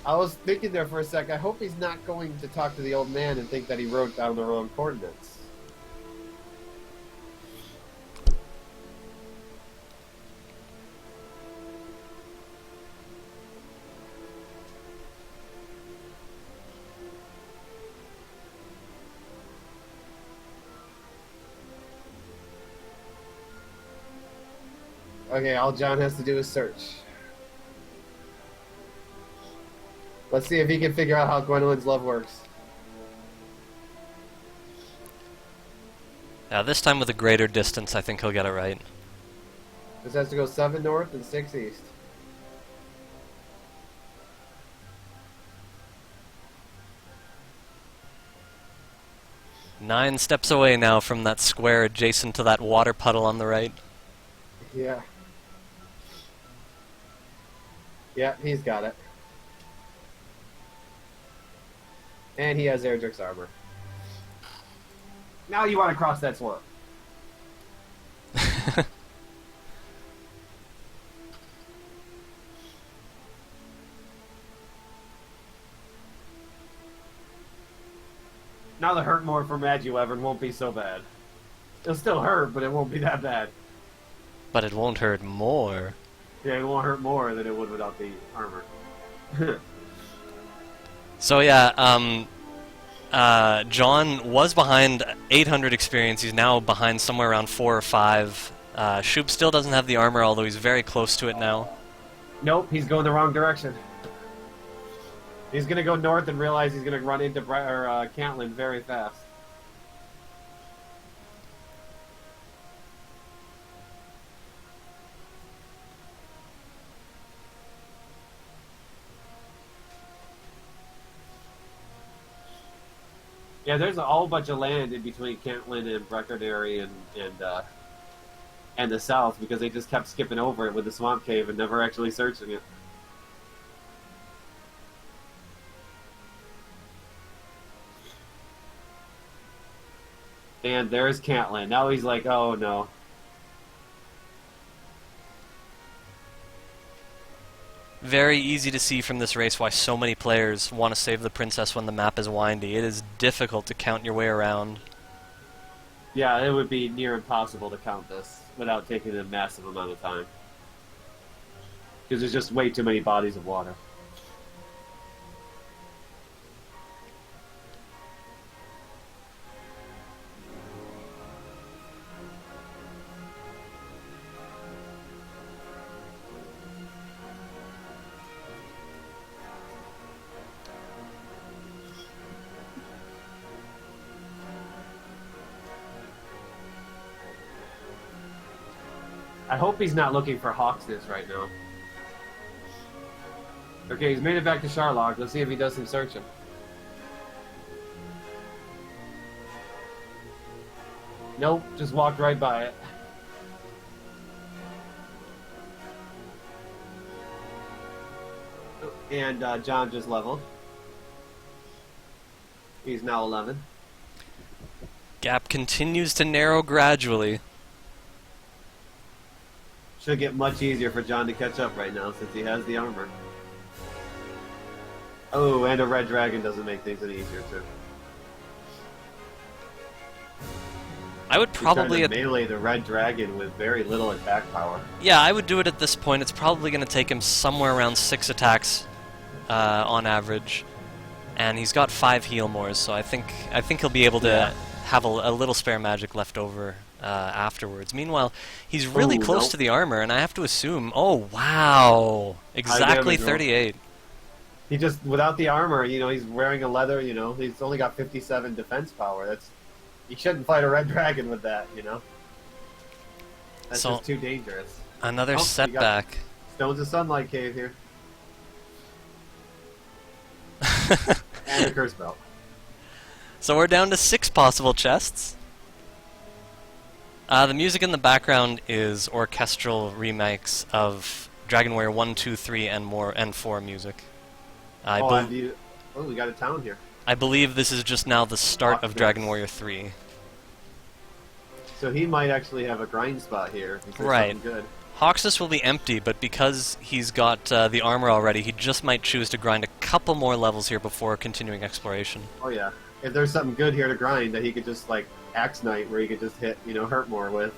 I was thinking there for a sec, I hope he's not going to talk to the old man and think that he wrote down the wrong coordinates. Okay, all John has to do is search. Let's see if he can figure out how Gwendolyn's love works. Now this time with a greater distance, I think he'll get it right. This has to go 7 north and 6 east. Nine steps away now from that square adjacent to that water puddle on the right. Yeah. Yeah, he's got it. And he has Erdrick's armor. Now you want to cross that swamp. Now the hurt more for Maduevern won't be so bad. It'll still hurt, but it won't be that bad. But it won't hurt more. Yeah, it won't hurt more than it would without the armor. So yeah, John was behind 800 experience. He's now behind somewhere around 4 or 5. Shoob still doesn't have the armor, although he's very close to it now. Nope, he's going the wrong direction. He's going to go north and realize he's going to run into Cantlin very fast. Yeah, there's a whole bunch of land in between Cantlin and Brecconary and the south because they just kept skipping over it with the swamp cave and never actually searching it. And there's Cantlin. Now he's like, oh no. Very easy to see from this race why so many players want to save the princess when the map is windy. It is difficult to count your way around. Yeah, it would be near impossible to count this without taking a massive amount of time. Because there's just way too many bodies of water. I hope he's not looking for Hawksness right now. Okay, he's made it back to Charlock. Let's see if he does some searching. Nope, just walked right by it. And John just leveled. He's now 11. Gap continues to narrow gradually. Should get much easier for John to catch up right now since he has the armor. Oh, and a red dragon doesn't make things any easier too. I would probably He's trying to melee the red dragon with very little attack power. Yeah, I would do it at this point. It's probably going to take him somewhere around 6 attacks on average, and he's got 5 heal mores, so I think he'll be able to have a little spare magic left over afterwards. Meanwhile, he's really close to the armor, and I have to assume. Oh wow, exactly 38. He just without the armor, you know, he's wearing a leather. You know, he's only got 57 defense power. That's you shouldn't fight a red dragon with that. You know, that's just too dangerous. Another setback. Stones of Sunlight cave here. And a curse belt. So we're down to 6 possible chests. The music in the background is orchestral remakes of Dragon Warrior 1, 2, 3, and 4 music. We got a town here. I believe this is just now the start of Dragon Warrior 3. So he might actually have a grind spot here. Right. Good. Hawksness will be empty, but because he's got the armor already, he just might choose to grind a couple more levels here before continuing exploration. Oh yeah. If there's something good here to grind that he could just, like, Axe Knight, where he could just hit, you know, hurt more with.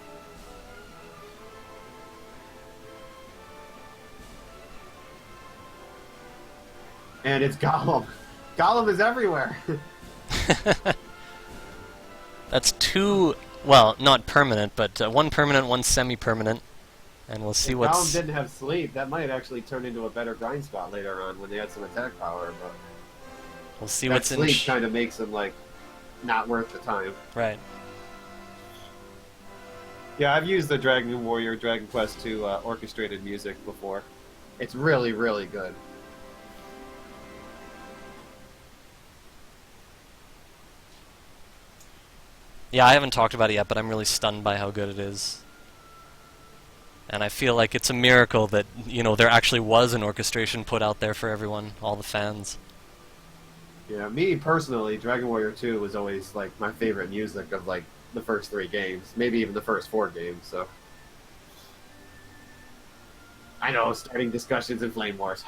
And it's Gollum. Gollum is everywhere. That's 2, well, not permanent, but 1 permanent, 1 semi-permanent. And we'll see what's... Gollum didn't have sleep. That might actually turn into a better grind spot later on when they had some attack power, but... We'll see that what's in... sleep kind of makes him, like, not worth the time. Right. Yeah, I've used the Dragon Warrior Dragon Quest 2 orchestrated music before. It's really, really good. Yeah, I haven't talked about it yet, but I'm really stunned by how good it is. And I feel like it's a miracle that, you know, there actually was an orchestration put out there for everyone, all the fans. Yeah, me personally, Dragon Warrior 2 was always, like, my favorite music of, like, the first 3 games. Maybe even the first 4 games, so... I know, starting discussions in Flame Wars.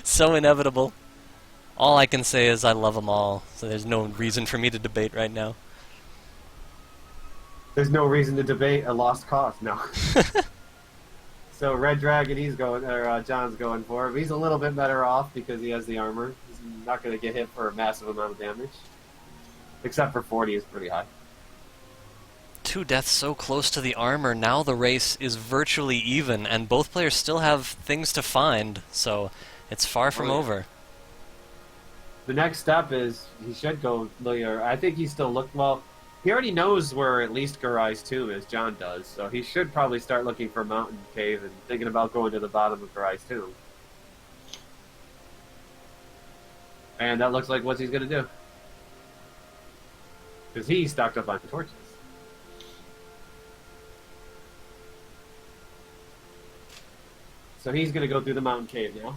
So inevitable. All I can say is I love them all, so there's no reason for me to debate right now. There's no reason to debate a lost cause, no. So Red Dragon, John's going for him. He's a little bit better off because he has the armor. He's not going to get hit for a massive amount of damage. Except for 40 is pretty high. 2 deaths so close to the armor, now the race is virtually even, and both players still have things to find, so it's far from over. The next step is he should go later. I think he's still well, he already knows where at least Garai's tomb is, John does, so he should probably start looking for Mountain Cave and thinking about going to the bottom of Garai's tomb. And that looks like what he's going to do. Because he's stocked up on torches. So he's going to go through the Mountain Cave now.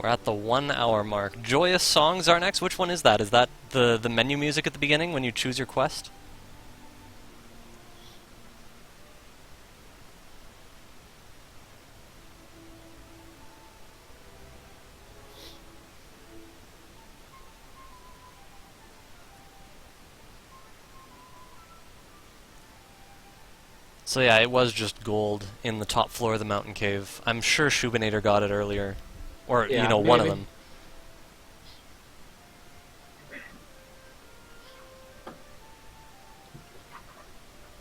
We're at the 1 hour mark. Joyous Songs are next. Which one is that? Is that the menu music at the beginning when you choose your quest? So yeah, it was just gold in the top floor of the mountain cave. I'm sure Shoobinator got it earlier. Or, Yeah, you know, one of maybe. them.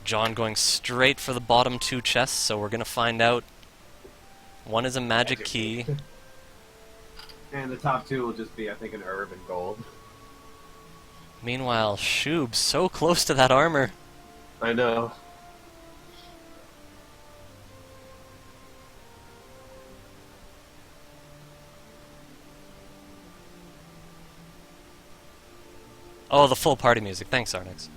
John going straight for the bottom 2 chests, so we're gonna find out. One is a magic key. And the top 2 will just be, I think, an herb and gold. Meanwhile, Shoob so close to that armor. I know. Oh, the full party music. Thanks, Arnix.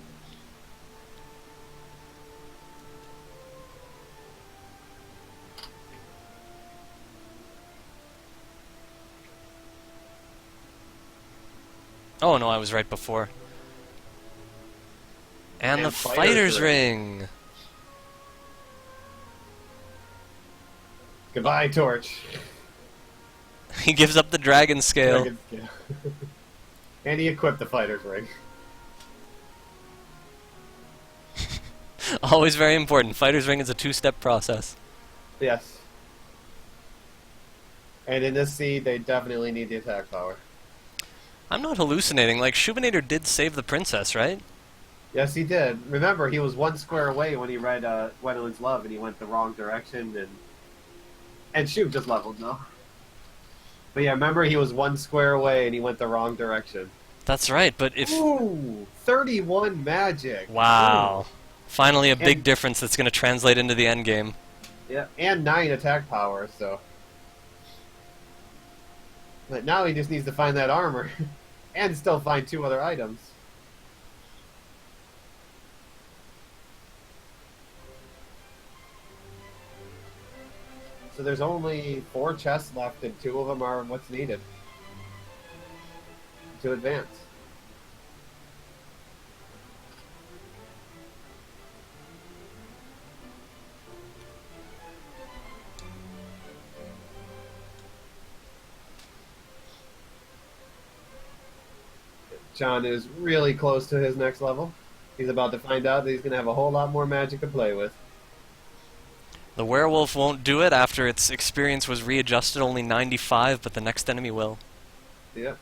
Oh no, I was right before. And the Fighter's Ring! Goodbye, Torch. He gives up the dragon scale. Dragon scale. And he equipped the Fighter's Ring. Always very important. Fighter's Ring is a 2-step process. Yes. And in this seed, they definitely need the attack power. I'm not hallucinating. Like, Shoobinator did save the princess, right? Yes, he did. Remember, he was 1 square away when he read Gwendolyn's Love, and he went the wrong direction, and Shoob just leveled, no? But yeah, remember, he was 1 square away, and he went the wrong direction. That's right, but if... Ooh! 31 magic! Wow. Ooh. Finally a big And- difference that's going to translate into the endgame. Yeah, and 9 attack power, so... But now he just needs to find that armor, and still find 2 other items. So there's only 4 chests left, and 2 of them are what's needed to advance. John is really close to his next level. He's about to find out that he's going to have a whole lot more magic to play with. The werewolf won't do it after its experience was readjusted only 95, but the next enemy will. Yep.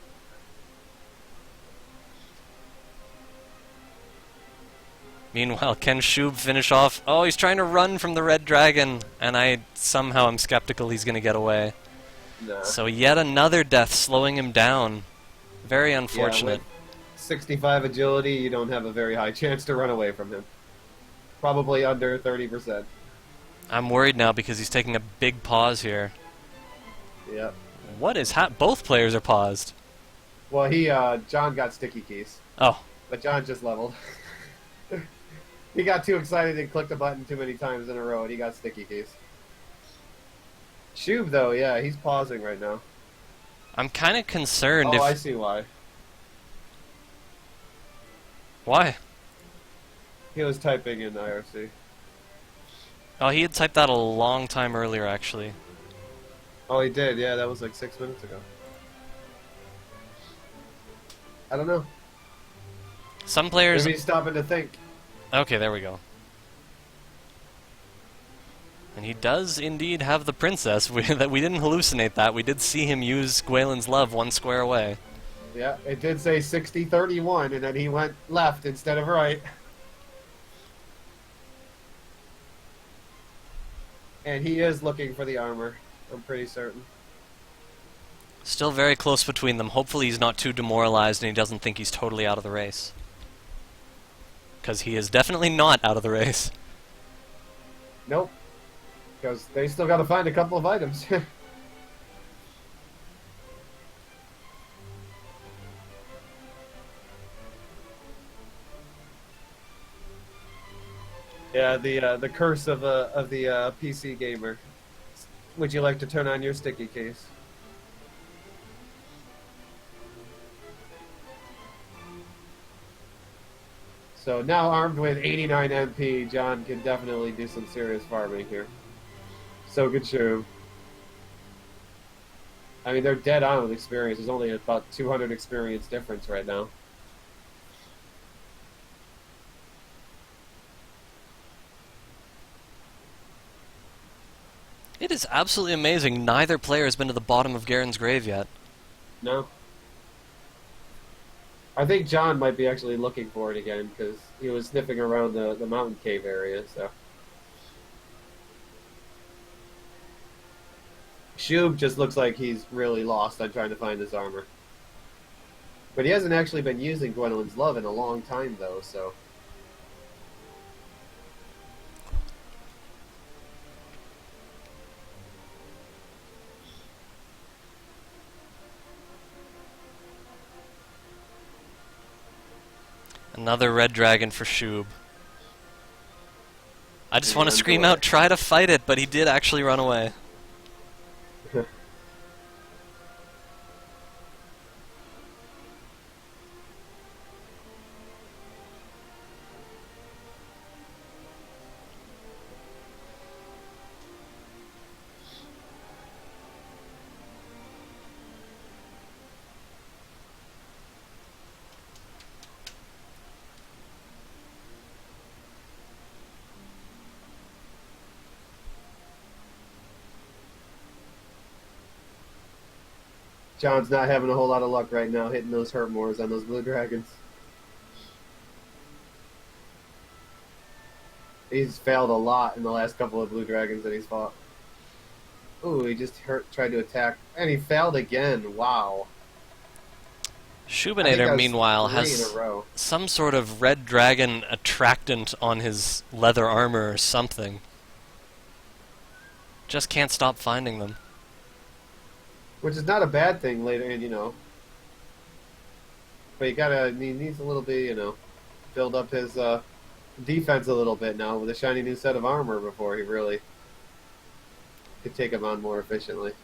Meanwhile, can Shoob finish off? Oh, he's trying to run from the red dragon, and I somehow am skeptical he's going to get away. Nah. So yet another death slowing him down. Very Yeah, unfortunate. with 65 agility, you don't have a very high chance to run away from him. Probably under 30%. I'm worried now because he's taking a big pause here. Yep. What is both players are paused. Well, John got sticky keys, Oh, but John just leveled. He got too excited and clicked the button too many times in a row, and he got sticky keys. Shoob, though, yeah, he's pausing right now. I'm kind of concerned Oh, if... I see why. Why? He was typing in IRC. Oh, he had typed that a long time earlier, actually. Oh, he did, yeah, that was like 6 minutes ago. I don't know. Some players... Maybe he's stopping to think. Okay, there we go. And he does indeed have the princess. We didn't hallucinate that. We did see him use Gwendolyn's Love 1 square away. Yeah, it did say 60-31, and then he went left instead of right. And he is looking for the armor, I'm pretty certain. Still very close between them. Hopefully he's not too demoralized and he doesn't think he's totally out of the race. Because he is definitely not out of the race. Nope. Because they still got to find a couple of items. Yeah, the curse of the PC gamer. Would you like to turn on your sticky case? So now armed with 89 MP, John can definitely do some serious farming here. So good Shub. I mean, they're dead on with experience. There's only about 200 experience difference right now. It is absolutely amazing. Neither player has been to the bottom of Garen's grave yet. No. I think John might be actually looking for it again because he was sniffing around the mountain cave area. So Shub just looks like he's really lost on trying to find his armor. But he hasn't actually been using Gwendolyn's Love in a long time, though, so... Another red dragon for Shub. I just want to And scream out, try to fight it, but he did actually run away. John's not having a whole lot of luck right now hitting those hurt mores on those blue dragons. He's failed a lot in the last couple of blue dragons that he's fought. Ooh, he just tried to attack, and he failed again. Wow. Shoobinator, meanwhile, has row. some sort of red dragon attractant on his leather armor or something. Just can't stop finding them. Which is not a bad thing later, and but he needs a little bit, build up his defense a little bit now with a shiny new set of armor before he really could take him on more efficiently.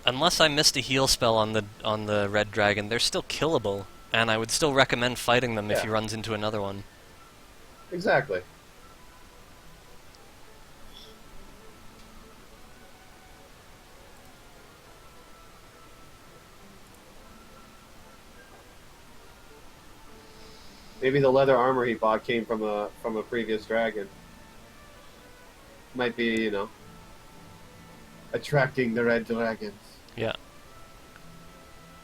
Unless I missed a heal spell on the red dragon, they're still killable, and I would still recommend fighting them if he runs into another one. Exactly. Maybe the leather armor he bought came from a previous dragon. Might be, attracting the red dragons. Yeah.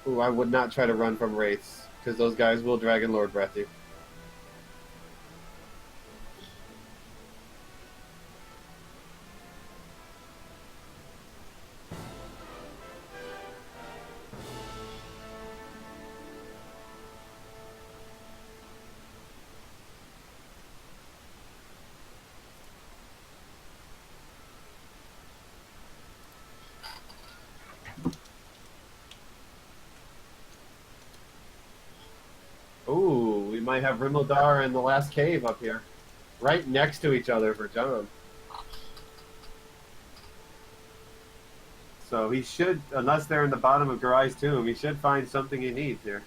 Ooh, I would not try to run from wraiths, because those guys will Dragon Lord breath you. Ooh, we might have Rimildar and the last cave up here. Right next to each other for John. So he should, unless they're in the bottom of Garai's tomb, he should find something he needs here.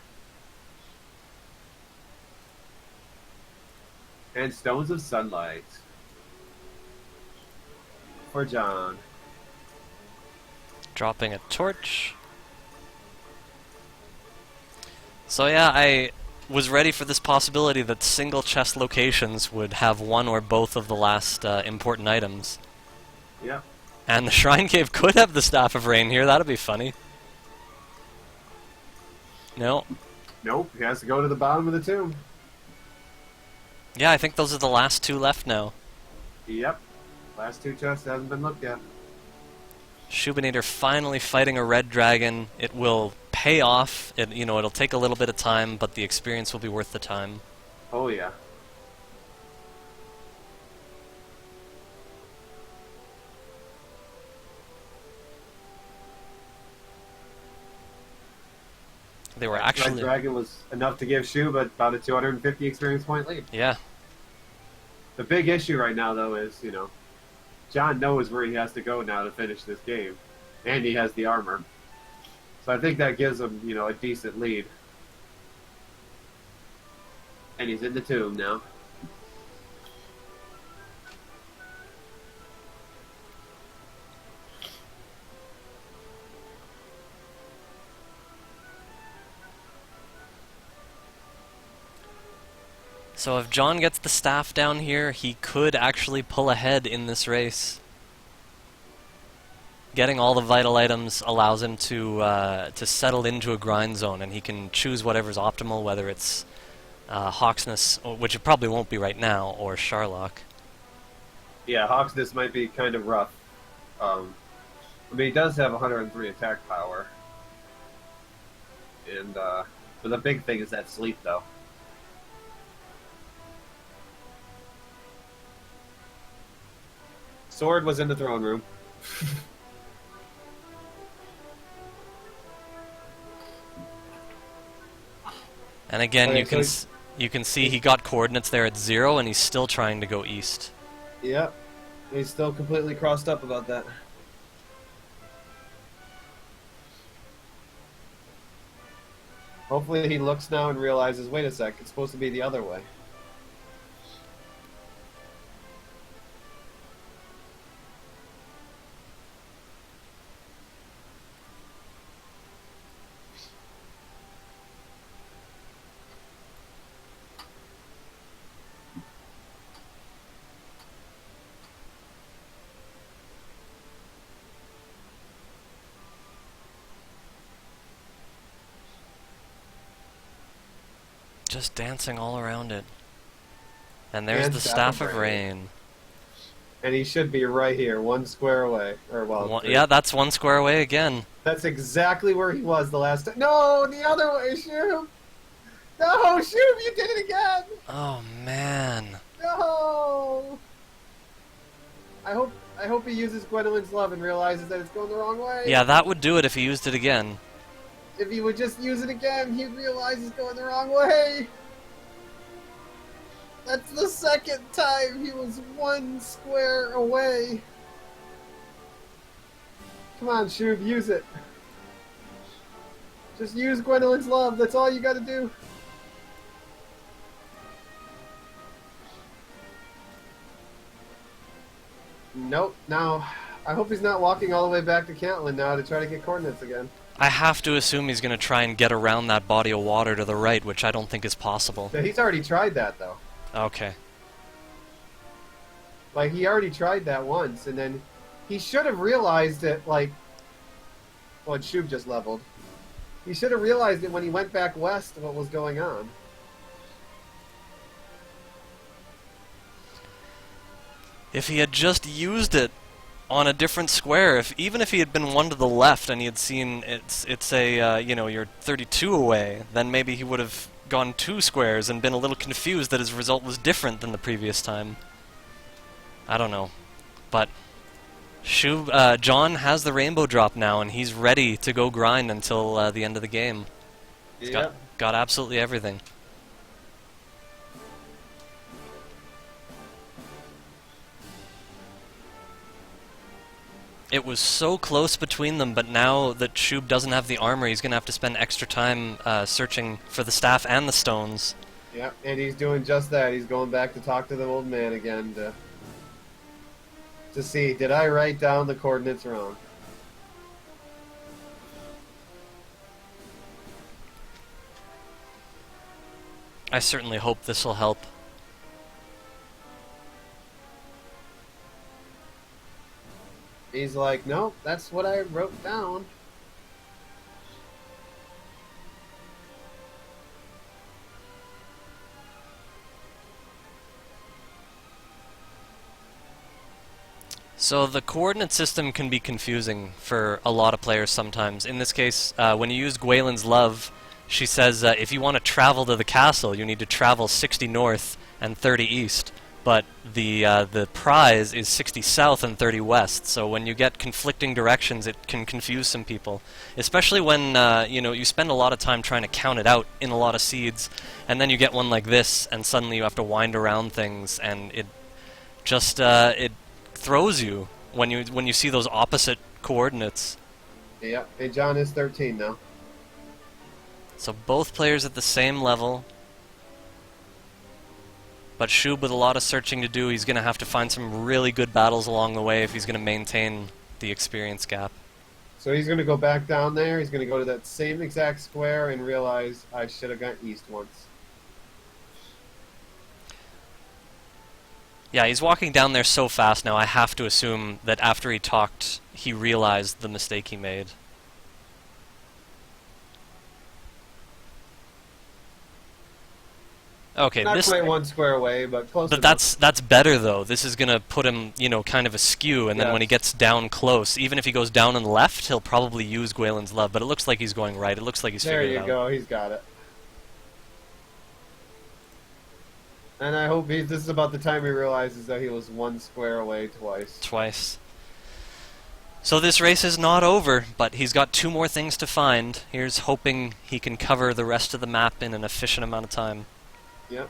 And Stones of Sunlight. For John. Dropping a torch. So yeah, I was ready for this possibility that single chest locations would have one or both of the last important items. Yep. And the Shrine Cave could have the Staff of Rain here, that'd be funny. No. Nope, he has to go to the bottom of the tomb. Yeah, I think those are the last two left now. Yep. Last two chests hasn't been looked at. Shoobinator finally fighting a red dragon. It will pay off. It'll take a little bit of time, but the experience will be worth the time. Oh yeah. They were Red actually... Dragon was enough to give Shub about a 250 experience point lead. Yeah. The big issue right now, though, is, John knows where he has to go now to finish this game. And he has the armor. So I think that gives him, a decent lead. And he's in the tomb now. So if John gets the staff down here, he could actually pull ahead in this race. Getting all the vital items allows him to settle into a grind zone, and he can choose whatever's optimal, whether it's Hawksness, which it probably won't be right now, or Sharlock. Yeah, Hawksness might be kind of rough. I mean, he does have 103 attack power. And, but the big thing is that sleep, though. Sword was in the throne room. And again, Okay, you can see he got coordinates there at 0, and he's still trying to go east. Yep. He's still completely crossed up about that. Hopefully he looks now and realizes, wait a sec, it's supposed to be the other way. Just dancing all around it. And there's the Staff of Rain. And he should be right here, 1 square away. Or, well, yeah, that's 1 square away again. That's exactly where he was the last time. No, the other way, Shoob! No, Shoob, you did it again! Oh, man. No! I hope he uses Gwendolyn's love and realizes that it's going the wrong way. Yeah, that would do it if he used it again. If he would just use it again, he'd realize he's going the wrong way. That's the second time he was 1 square away. Come on, Shoob, use it. Just use Gwendolyn's love. That's all you gotta do. Nope. Now, I hope he's not walking all the way back to Cantland now to try to get coordinates again. I have to assume he's going to try and get around that body of water to the right, which I don't think is possible. He's already tried that, though. Okay. Like, he already tried that once, and then he should have realized it, like... Well, Shoob just leveled. He should have realized it when he went back west what was going on. If he had just used it on a different square, even if he had been 1 to the left and he had seen it's a, you know, you're 32 away, then maybe he would have gone 2 squares and been a little confused that his result was different than the previous time. I don't know. But John has the rainbow drop now, and he's ready to go grind until the end of the game. He's got absolutely everything. It was so close between them, but now that Shoob doesn't have the armor, he's going to have to spend extra time searching for the staff and the stones. Yeah, and he's doing just that. He's going back to talk to the old man again to see, did I write down the coordinates wrong? I certainly hope this will help. He's like, no, that's what I wrote down. So the coordinate system can be confusing for a lot of players sometimes. In this case, when you use Gwaylin's love, she says if you want to travel to the castle, you need to travel 60 north and 30 east. But the prize is 60 south and 30 west. So when you get conflicting directions, it can confuse some people, especially when you know, you spend a lot of time trying to count it out in a lot of seeds, and then you get one like this, and suddenly you have to wind around things, and it just it throws you when you see those opposite coordinates. Yep. Hey, John is 13 now. So both players at the same level. But Shoob, with a lot of searching to do, he's going to have to find some really good battles along the way if he's going to maintain the experience gap. So he's going to go back down there. He's going to go to that same exact square and realize I should have gone east once. Yeah, he's walking down there so fast now, I have to assume that after he talked, he realized the mistake he made. Okay, Not quite one square away, but close enough. That's better though. This is gonna put him, you know, kind of askew, and then when he gets down close, even if he goes down and left, he'll probably use Gwaelin's love. But it looks like he's going right. It looks like he's figured it out. There you go. He's got it. And I hope this is about the time he realizes that he was one square away twice. Twice. So this race is not over, but he's got 2 more things to find. Here's hoping he can cover the rest of the map in an efficient amount of time. Yep.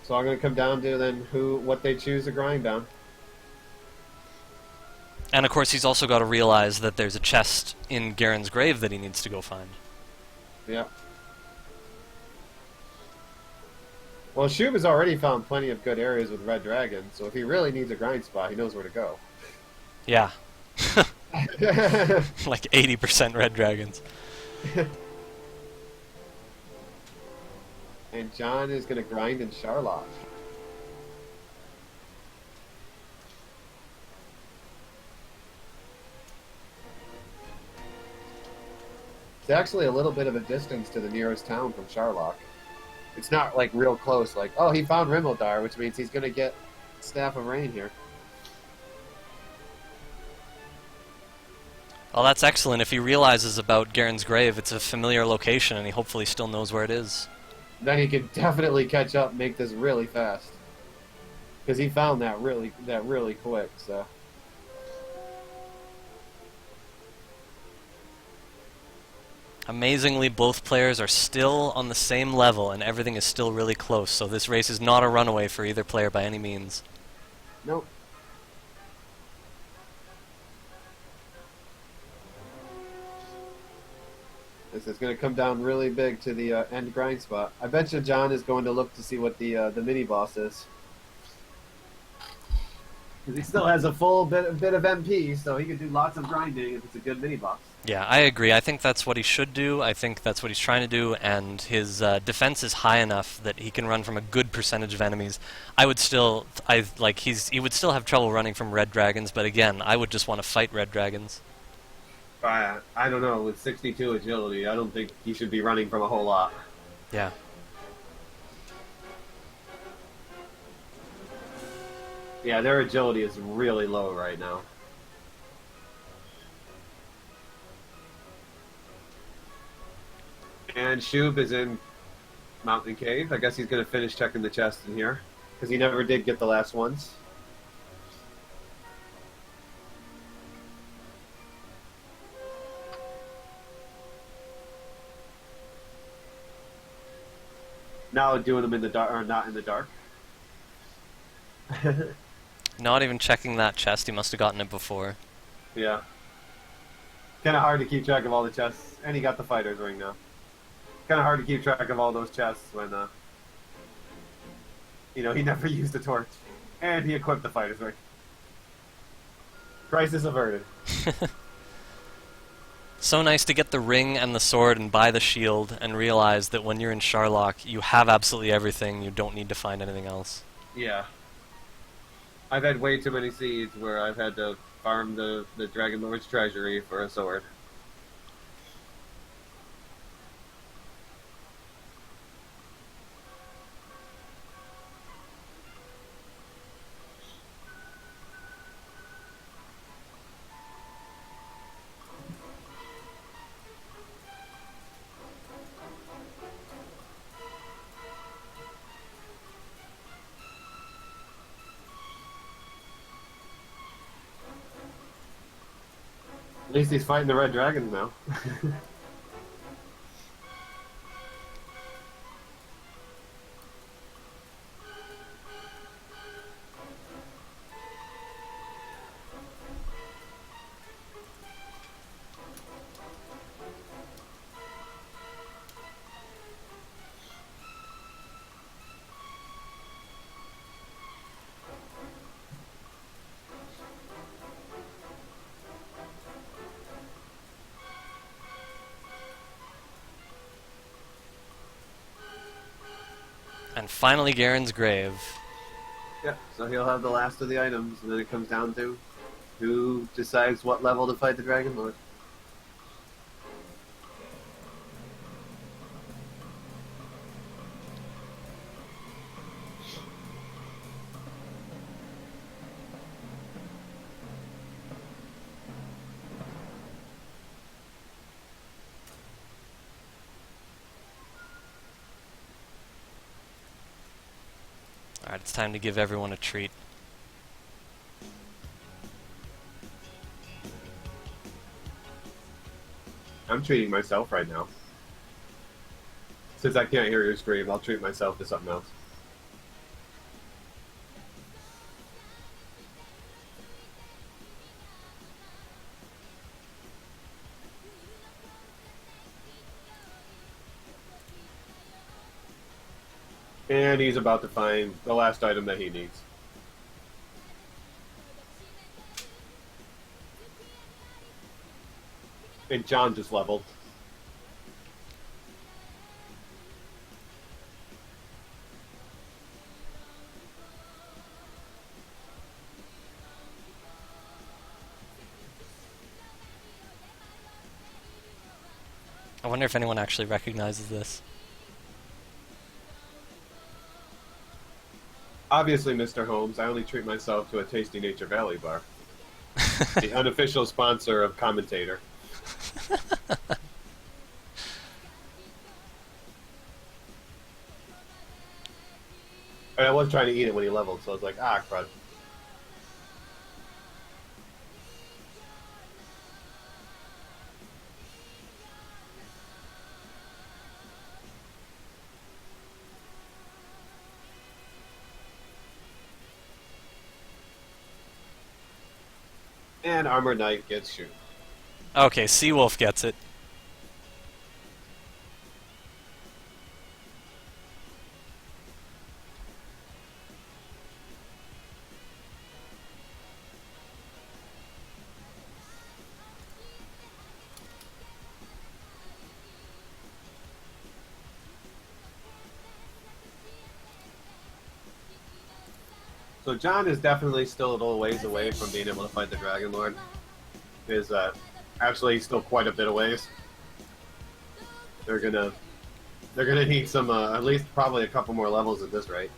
So I'm going to come down to then what they choose to grind on. And of course he's also got to realize that there's a chest in Garen's grave that he needs to go find. Yep. Well, Shoob has already found plenty of good areas with Red Dragon, so if he really needs a grind spot, he knows where to go. Yeah. Like 80% Red Dragons. And John is going to grind in Charlotte. It's actually a little bit of a distance to the nearest town from Charlotte. It's not like real close, like, oh, he found Rimildar, which means he's going to get Staff of Rain here. Well, that's excellent. If he realizes about Garen's grave, it's a familiar location, and he hopefully still knows where it is. Then he can definitely catch up and make this really fast. Because he found that really quick, so... Amazingly, both players are still on the same level, and everything is still really close, so this race is not a runaway for either player by any means. Nope. This is going to come down really big to the end grind spot. I bet you John is going to look to see what the mini-boss is. Because he still has a full bit of MP, so he can do lots of grinding if it's a good mini-boss. Yeah, I agree. I think that's what he should do. I think that's what he's trying to do, and his defense is high enough that he can run from a good percentage of enemies. He would still have trouble running from red dragons, but again, I would just want to fight red dragons. I don't know. With 62 agility, I don't think he should be running from a whole lot. Yeah. Yeah, their agility is really low right now. And Shoob is in Mountain Cave. I guess he's going to finish checking the chest in here, because he never did get the last ones. Now doing them in the dark, or not in the dark. Not even checking that chest. He must have gotten it before. Yeah. Kind of hard to keep track of all the chests. And he got the fighter's ring now. Kind of hard to keep track of all those chests when, he never used a torch. And he equipped the fighter's ring. Crisis averted. So nice to get the ring and the sword and buy the shield and realize that when you're in Sharlock, you have absolutely everything. You don't need to find anything else. Yeah. I've had way too many seeds where I've had to farm the Dragon Lord's treasury for a sword. At least he's fighting the red dragons now. And finally Garen's grave. Yeah, so he'll have the last of the items, and then it comes down to who decides what level to fight the Dragon Lord. Alright, it's time to give everyone a treat. I'm treating myself right now. Since I can't hear your scream, I'll treat myself to something else. And he's about to find the last item that he needs. And John just leveled. I wonder if anyone actually recognizes this. Obviously, Mr. Holmes, I only treat myself to a Tasty Nature Valley bar. The unofficial sponsor of Commentator. And I was trying to eat it when he leveled, so I was like, ah, crud. And Armor Knight gets shoot. Okay, Seawolf gets it. So John is definitely still a little ways away from being able to fight the Dragon Lord. Is actually still quite a bit of ways. They're gonna need some at least probably a couple more levels at this rate.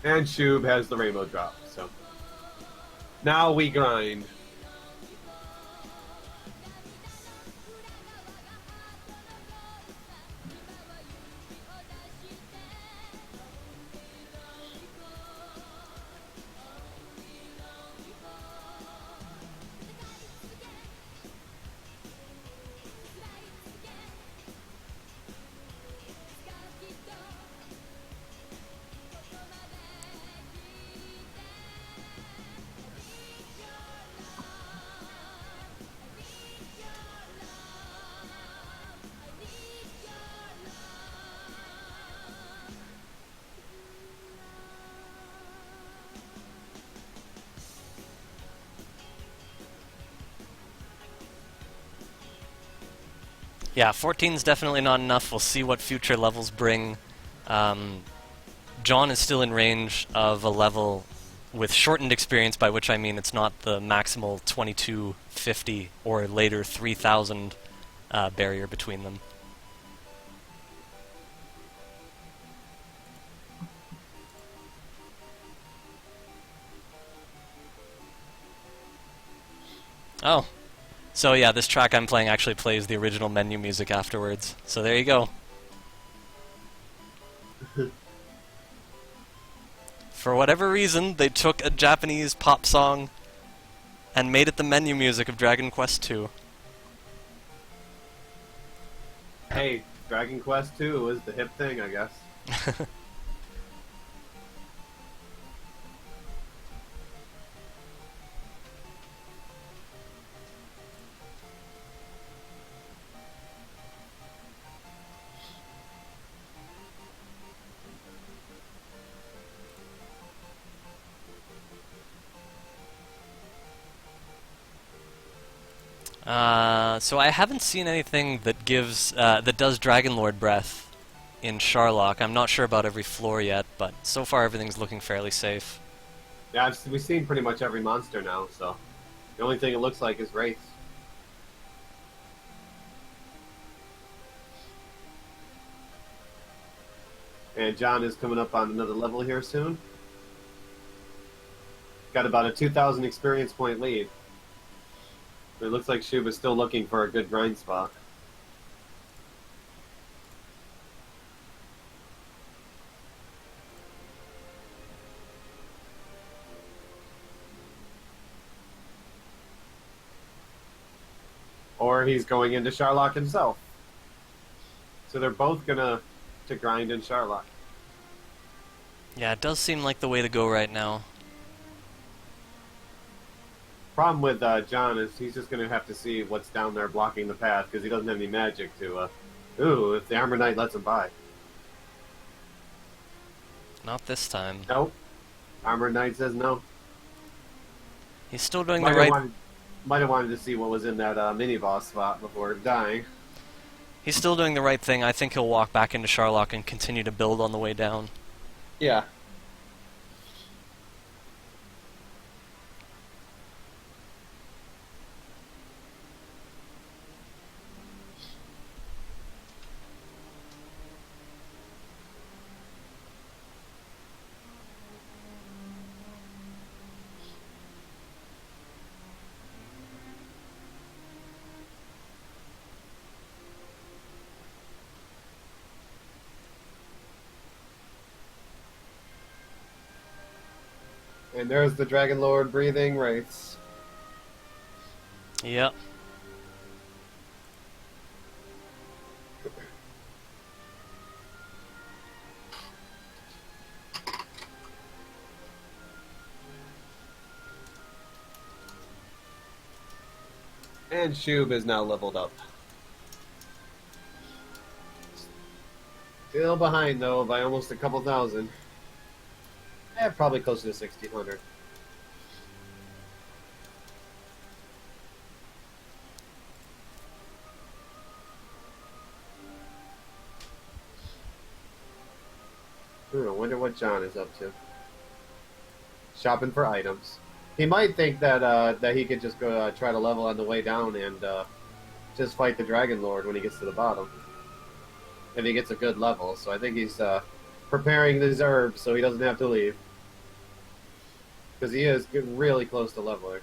And Shoob has the rainbow drop, so now we grind. Yeah, 14's definitely not enough. We'll see what future levels bring. John is still in range of a level with shortened experience, by which I mean it's not the maximal 2250 or later 3000 barrier between them. Oh. So yeah, this track I'm playing actually plays the original menu music afterwards. So there you go. For whatever reason, they took a Japanese pop song and made it the menu music of Dragon Quest II. Hey, Dragon Quest II was the hip thing, I guess. So I haven't seen anything that gives that does Dragon Lord breath in Sharlock. I'm not sure about every floor yet, but so far everything's looking fairly safe. Yeah, we've seen pretty much every monster now, so the only thing it looks like is Wraiths. And John is coming up on another level here soon. Got about a 2,000 experience point lead. It looks like Shoob is still looking for a good grind spot. Or he's going into Sharlock himself. So they're both gonna to grind in Sharlock. Yeah, it does seem like the way to go right now. Problem with John is he's just gonna have to see what's down there blocking the path because he doesn't have any magic to. Ooh, if the Armor Knight lets him by. Not this time. Nope. Armor Knight says no. He's still doing the right... Might have wanted to see what was in that mini-boss spot before dying. He's still doing the right thing. I think he'll walk back into Sharlock and continue to build on the way down. Yeah. And there's the Dragon Lord breathing wraiths. Yep. And Shoob is now leveled up. Still behind, though, by almost a couple thousand. Probably closer to 1,600. I wonder what John is up to. Shopping for items. He might think that that he could just go try to level on the way down and just fight the Dragon Lord when he gets to the bottom. If he gets a good level. So I think he's preparing his herbs so he doesn't have to leave. Because he is really close to leveler.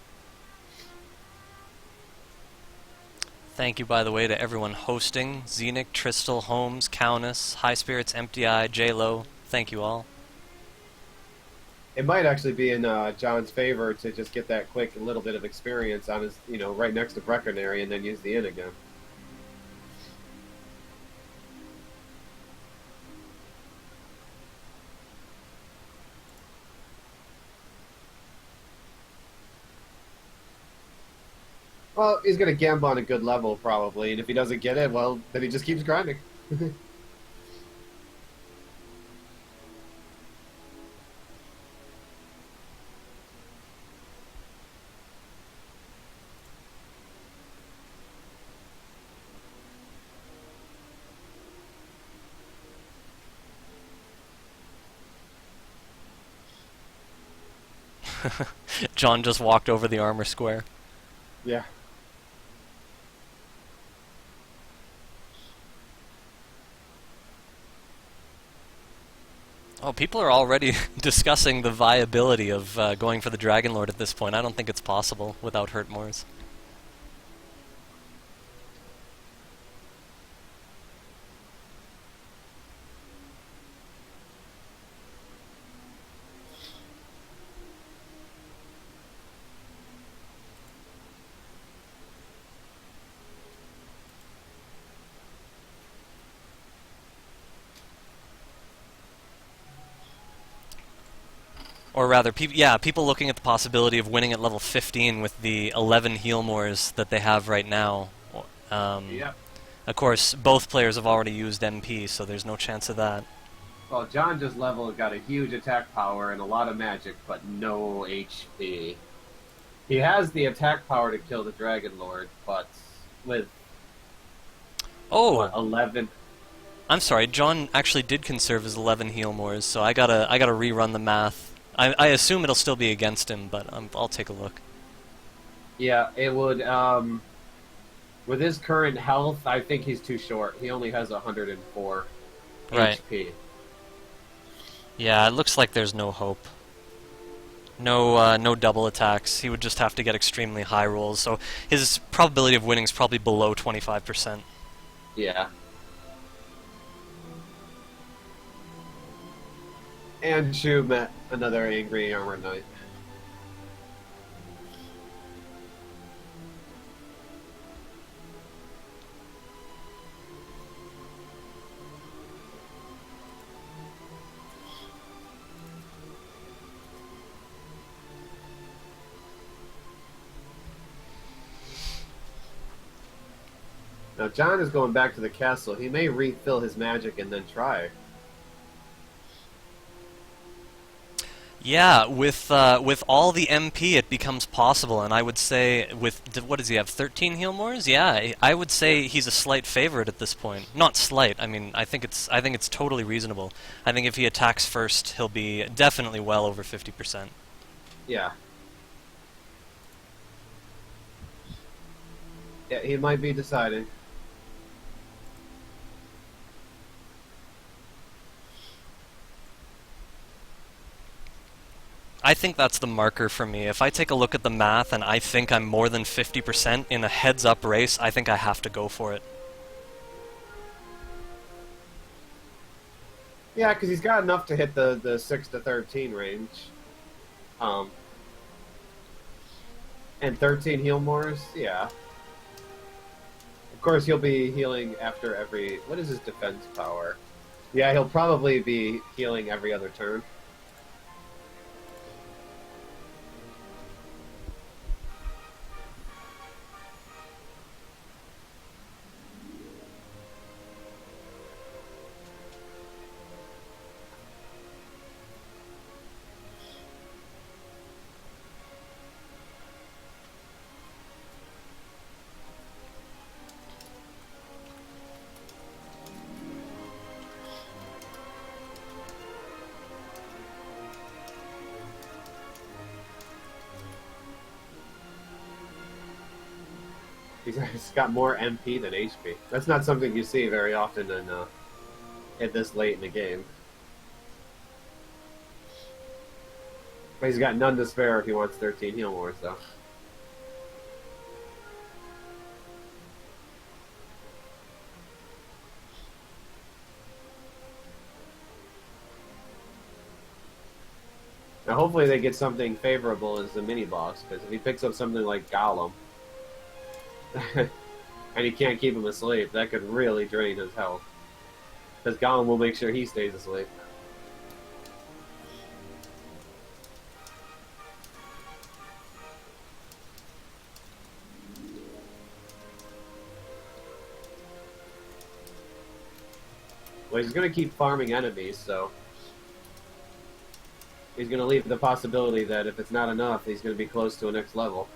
Thank you, by the way, to everyone hosting. Xenic, Tristal, Holmes, Countess, High Spirits, Empty Eye, J-Lo. Thank you all. It might actually be in John's favor to just get that quick little bit of experience on his, right next to Brecconary and then use the inn again. Well, he's going to gamble on a good level, probably, and if he doesn't get it, well, then he just keeps grinding. John just walked over the armor square. Yeah. Oh, people are already discussing the viability of going for the Dragon Lord at this point. I don't think it's possible without Hurtmoors. Or rather, people looking at the possibility of winning at level 15 with the 11 Healmores that they have right now. Yeah. Of course, both players have already used MP, so there's no chance of that. Well, John just got a huge attack power and a lot of magic, but no HP. He has the attack power to kill the Dragon Lord, but with Oh! what, 11? I'm sorry, John actually did conserve his 11 heal mores, so I gotta rerun the math. I assume it'll still be against him, but I'll take a look. Yeah, it would. With his current health, I think he's too short. He only has 104 Right. HP. Yeah, it looks like there's no hope. No double attacks. He would just have to get extremely high rolls, so his probability of winning is probably below 25%. Yeah. And Shub met another angry armored knight. Now John is going back to the castle. He may refill his magic and then try. Yeah, with all the MP, it becomes possible, and I would say what does he have? 13 heal mores? Yeah, I would say he's a slight favorite at this point. Not slight. I mean, I think it's totally reasonable. I think if he attacks first, he'll be definitely well over 50%. Yeah. Yeah, he might be deciding. I think that's the marker for me. If I take a look at the math and I think I'm more than 50% in a heads-up race, I think I have to go for it. Yeah, because he's got enough to hit the 6 to 13 range. And 13 heal mores, yeah. Of course, he'll be healing after every... What is his defense power? Yeah, he'll probably be healing every other turn. He's got more MP than HP. That's not something you see very often at this late in the game. But he's got none to spare if he wants 13 heal mores, though. Now, hopefully they get something favorable as the mini-boss, because if he picks up something like Gollum, and he can't keep him asleep, that could really drain his health. Because Gollum will make sure he stays asleep. Well, he's going to keep farming enemies, so... He's going to leave the possibility that if it's not enough, he's going to be close to a next level.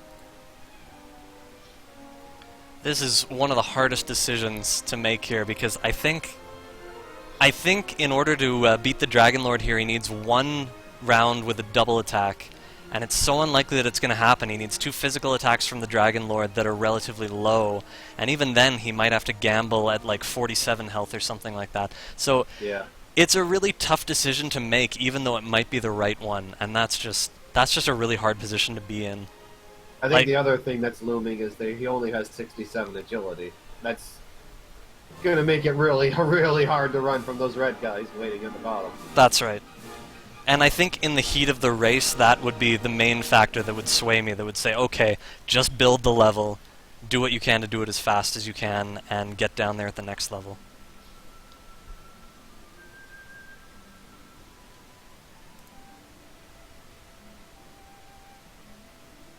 This is one of the hardest decisions to make here because I think in order to beat the Dragon Lord here, he needs one round with a double attack, and it's so unlikely that it's going to happen. He needs 2 physical attacks from the Dragon Lord that are relatively low, and even then he might have to gamble at like 47 health or something like that. So Yeah. it's a really tough decision to make, even though it might be the right one, and that's just a really hard position to be in. I think the other thing that's looming is that he only has 67 agility. That's going to make it really, really hard to run from those red guys waiting at the bottom. That's right. And I think in the heat of the race, that would be the main factor that would sway me, that would say, okay, just build the level, do what you can to do it as fast as you can, and get down there at the next level.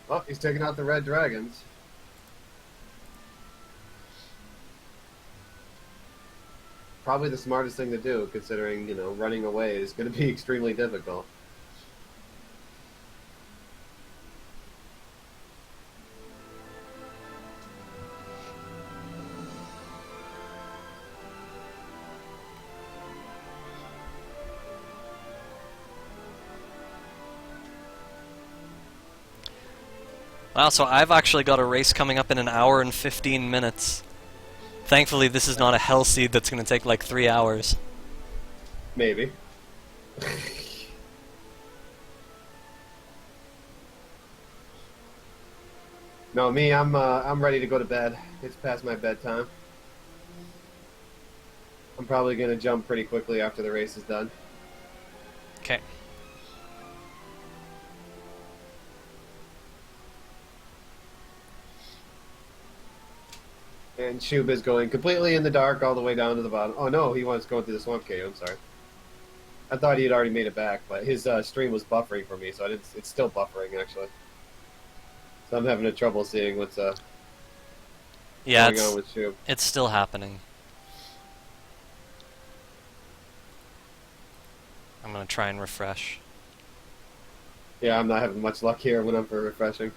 Oh, he's taking out the red dragons. Probably the smartest thing to do, considering, you know, running away is going to be extremely difficult. Wow, so I've actually got a race coming up in an hour and 15 minutes. Thankfully, this is not a hell seed that's going to take like 3 hours. Maybe. No, me, I'm ready to go to bed. It's past my bedtime. I'm probably gonna jump pretty quickly after the race is done. Okay. And Shub is going completely in the dark all the way down to the bottom. Oh no, he was going through the swamp cave. I'm sorry. I thought he had already made it back, but his stream was buffering for me, so I didn't. It's still buffering actually. So I'm having trouble seeing what's Yeah, going on with Shub. it's still happening. I'm going to try and refresh. Yeah, I'm not having much luck here when I'm for refreshing.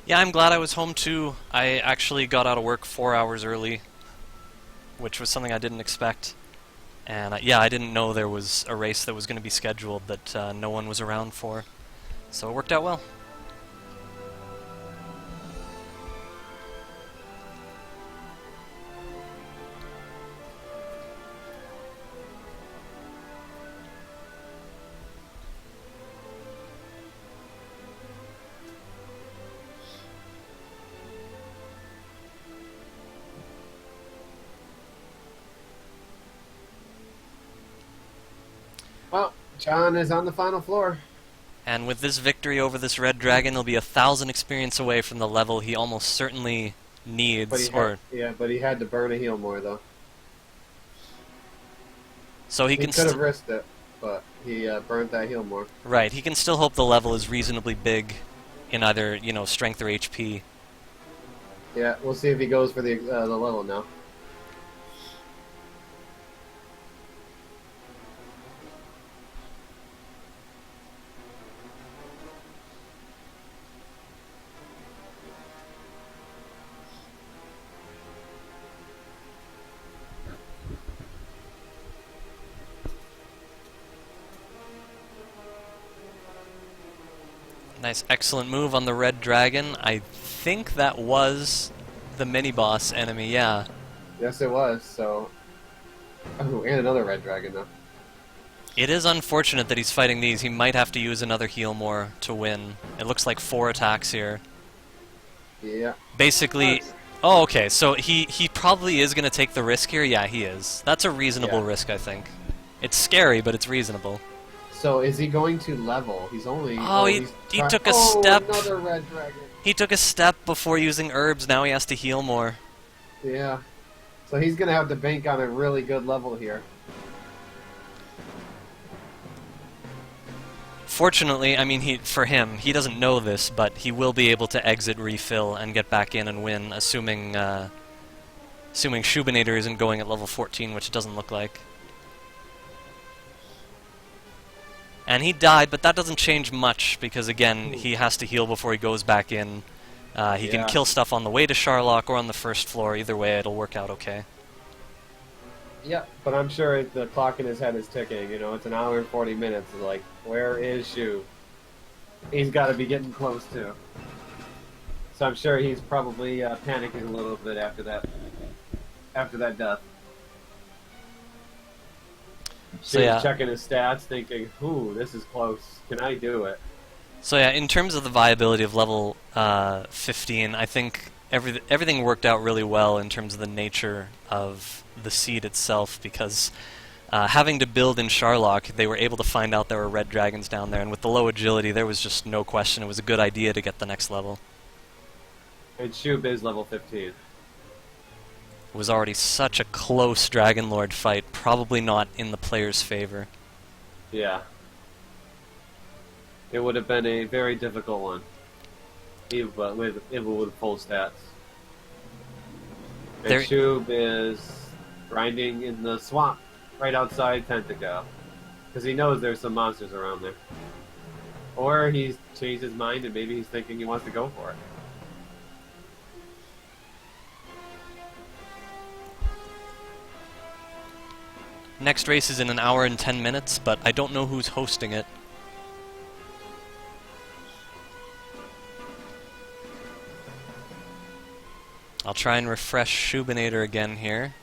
Yeah, I'm glad I was home too. I actually got out of work 4 hours early, which was something I didn't expect. And yeah, I didn't know there was a race that was going to be scheduled that no one was around for. So it worked out well. Well, John is on the final floor. And with this victory over this red dragon, he'll be 1,000 experience away from the level he almost certainly needs. But he had to burn a heal more though. So he He can could have risked it, but he burnt that heal more. Right, he can still hope the level is reasonably big in either, you know, strength or HP. Yeah, we'll see if he goes for the level now. Nice, excellent move on the red dragon. I think that was the mini-boss enemy, yeah. Yes, it was, so... Oh, and another red dragon, though. It is unfortunate that he's fighting these. He might have to use another heal more to win. It looks like 4 attacks here. Yeah. Basically... Oh, okay, so he probably is going to take the risk here? Yeah, he is. That's a reasonable risk, I think. It's scary, but it's reasonable. So is he going to level? He's only... Oh, he took a step. Another red dragon. He took a step before using herbs. Now he has to heal more. Yeah. So he's going to have to bank on a really good level here. Fortunately, I mean, for him, he doesn't know this, but he will be able to exit refill and get back in and win, assuming Shoobinator isn't going at level 14, which it doesn't look like. And he died, but that doesn't change much, because again, he has to heal before he goes back in. He can kill stuff on the way to Charlock or on the first floor. Either way, it'll work out okay. Yeah, but I'm sure the clock in his head is ticking. You know, it's an hour and 40 minutes. It's like, where is Shub? He's got to be getting close, too. So I'm sure he's probably panicking a little bit after that death. So yeah, checking his stats, thinking, "Ooh, this is close. Can I do it?" So yeah, in terms of the viability of level 15, I think everything worked out really well in terms of the nature of the seed itself, because having to build in Charlock, they were able to find out there were red dragons down there, and with the low agility, there was just no question it was a good idea to get the next level. And Shub is level 15. It was already such a close Dragon Lord fight, probably not in the player's favor. Yeah. It would have been a very difficult one, even with full stats. And Shub is grinding in the swamp right outside Tentaco, because he knows there's some monsters around there. Or he's changed his mind and maybe he's thinking he wants to go for it. Next race is in an hour and 10 minutes, but I don't know who's hosting it. I'll try and refresh Shoobinator again here.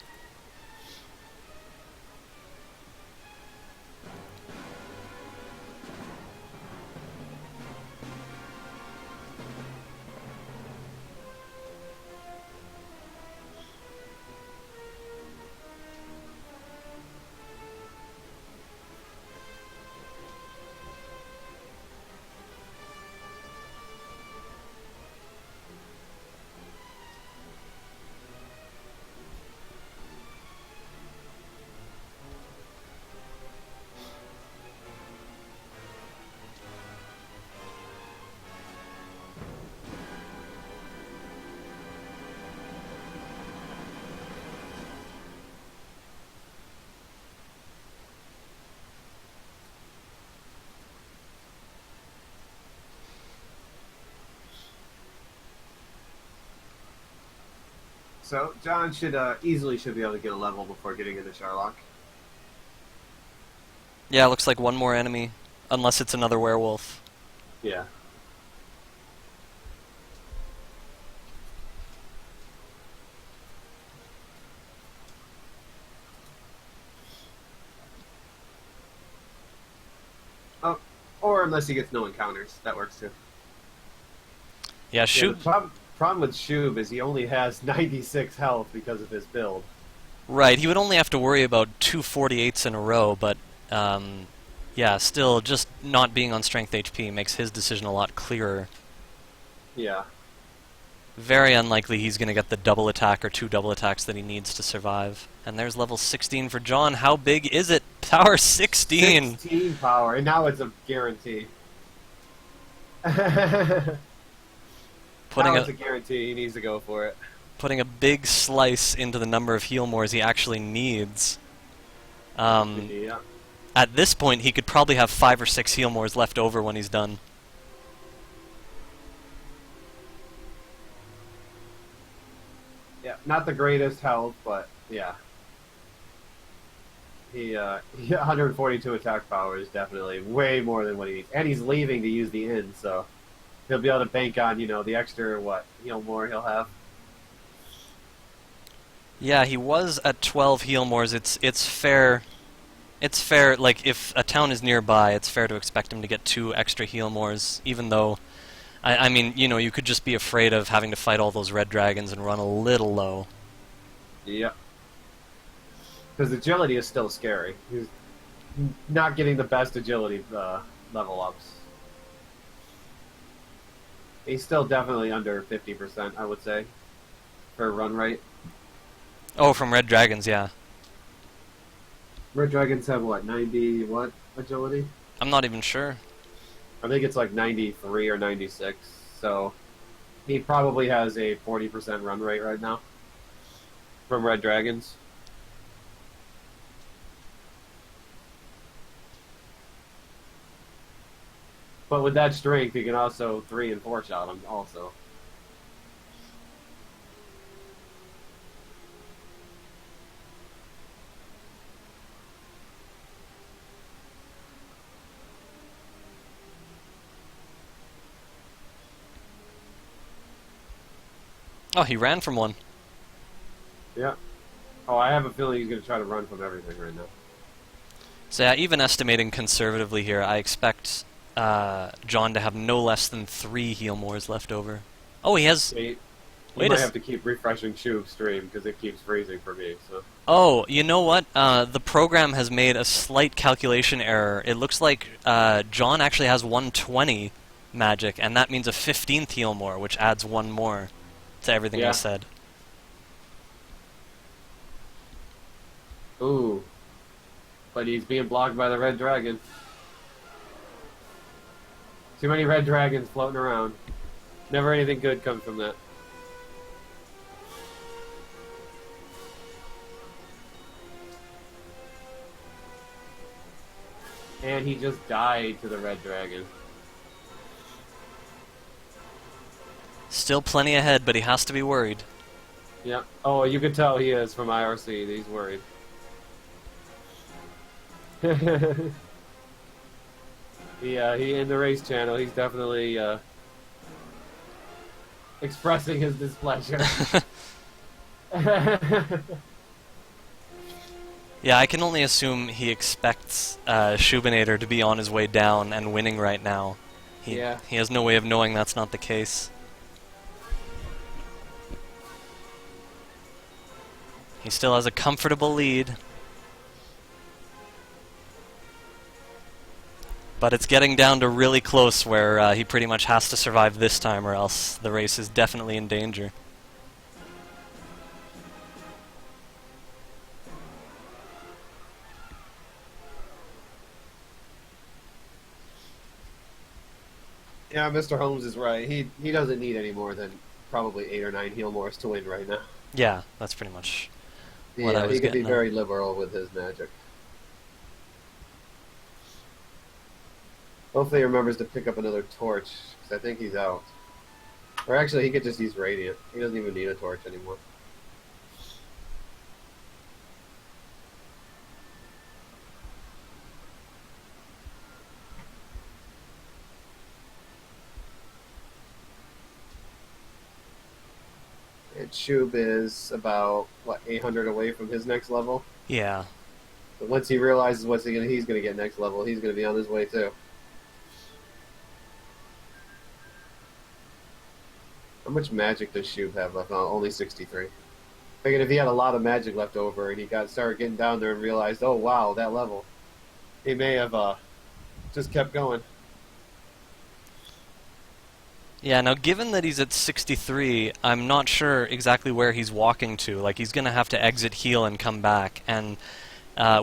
So John should easily be able to get a level before getting into Sherlock. Yeah, looks like one more enemy, unless it's another werewolf. Yeah. Oh, or unless he gets no encounters, that works too. Yeah, Yeah, Shoob... the problem with Shoob is he only has 96 health because of his build. Right, he would only have to worry about 248s in a row, but, yeah, still, just not being on strength HP makes his decision a lot clearer. Yeah. Very unlikely he's going to get the double attack or 2 double attacks that he needs to survive. And there's level 16 for John. How big is it? Power 16! 16 power, and now it's a guarantee. Putting now it's a guarantee, he needs to go for it. Putting a big slice into the number of heal mores he actually needs. Yeah. At this point, he could probably have 5 or 6 heal mores left over when he's done. Yeah, not the greatest health, but yeah. He 142 attack power is definitely way more than what he needs. And he's leaving to use the inn, so he'll be able to bank on, the extra, heal more he'll have. Yeah, he was at 12 heal mores. It's fair. It's fair, like, if a town is nearby, it's fair to expect him to get 2 extra heal mores, even though, I mean, you could just be afraid of having to fight all those red dragons and run a little low. Yeah. Because agility is still scary. He's not getting the best agility level ups. He's still definitely under 50%, I would say, for run rate. Oh, from red dragons, yeah. Red dragons have what, 90 what agility? I'm not even sure. I think it's like 93 or 96. So he probably has a 40% run rate right now from red dragons. But with that strength, you can also 3 and 4 shot him also. Oh, he ran from one. Yeah. Oh, I have a feeling he's going to try to run from everything right now. So yeah, even estimating conservatively here, I expect John to have no less than 3 heal mores left over. Oh, he has... You Wait might a have to keep refreshing Shoob's stream because it keeps freezing for me. So. Oh, you know what? The program has made a slight calculation error. It looks like John actually has 120 magic, and that means a 15th heal more, which adds 1 more to everything I said. Ooh. But he's being blocked by the red dragon. Too many red dragons floating around. Never anything good comes from that. And he just died to the red dragon. Still plenty ahead, but he has to be worried. Yep. Oh, you could tell he is from IRC. He's worried. He in the race channel. He's definitely expressing his displeasure. Yeah, I can only assume he expects Shoobinator to be on his way down and winning right now. Yeah. He has no way of knowing that's not the case. He still has a comfortable lead. But it's getting down to really close where he pretty much has to survive this time or else the race is definitely in danger. Yeah, Mr. Holmes is right. He doesn't need any more than probably 8 or 9 heal mores to win right now. Yeah, that's pretty much what I was He could be getting at. very liberal with his magic. Hopefully he remembers to pick up another torch, because I think he's out. Or actually, he could just use Radiant. He doesn't even need a torch anymore. And Shub is about, what, 800 away from his next level? Yeah. But once he realizes he's gonna get next level, he's gonna be on his way too. How much magic does Shub have left? Oh, only 63. Figured if he had a lot of magic left over and he started getting down there and realized, oh wow, that level, he may have just kept going. Yeah, now given that he's at 63, I'm not sure exactly where he's walking to. Like, he's going to have to exit heal and come back, and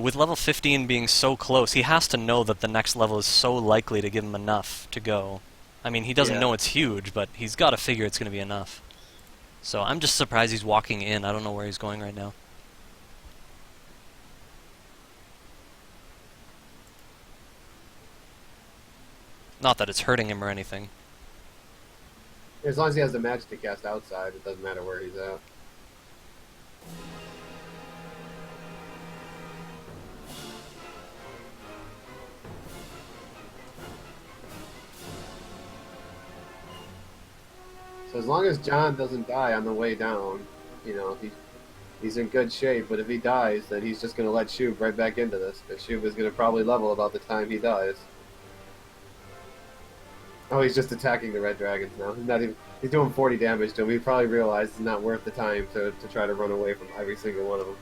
with level 15 being so close, he has to know that the next level is so likely to give him enough to go. I mean, he doesn't know it's huge, but he's got to figure it's going to be enough. So I'm just surprised he's walking in. I don't know where he's going right now. Not that it's hurting him or anything. As long as he has the magic to cast outside, it doesn't matter where he's at. So as long as John doesn't die on the way down, you know, he's in good shape. But if he dies, then he's just going to let Shub right back into this. Because Shub is going to probably level about the time he dies. Oh, he's just attacking the red dragons now. He's doing 40 damage to him. He probably realized it's not worth the time to try to run away from every single one of them.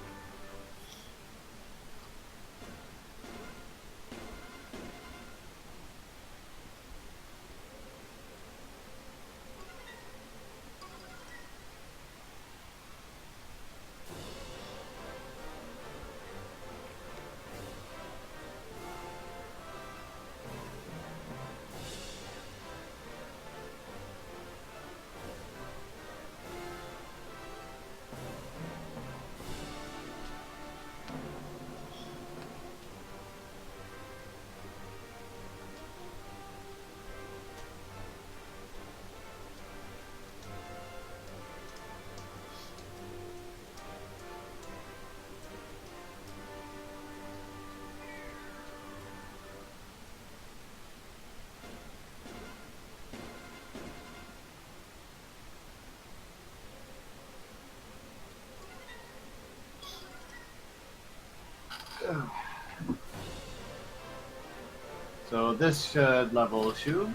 So this should level Shub.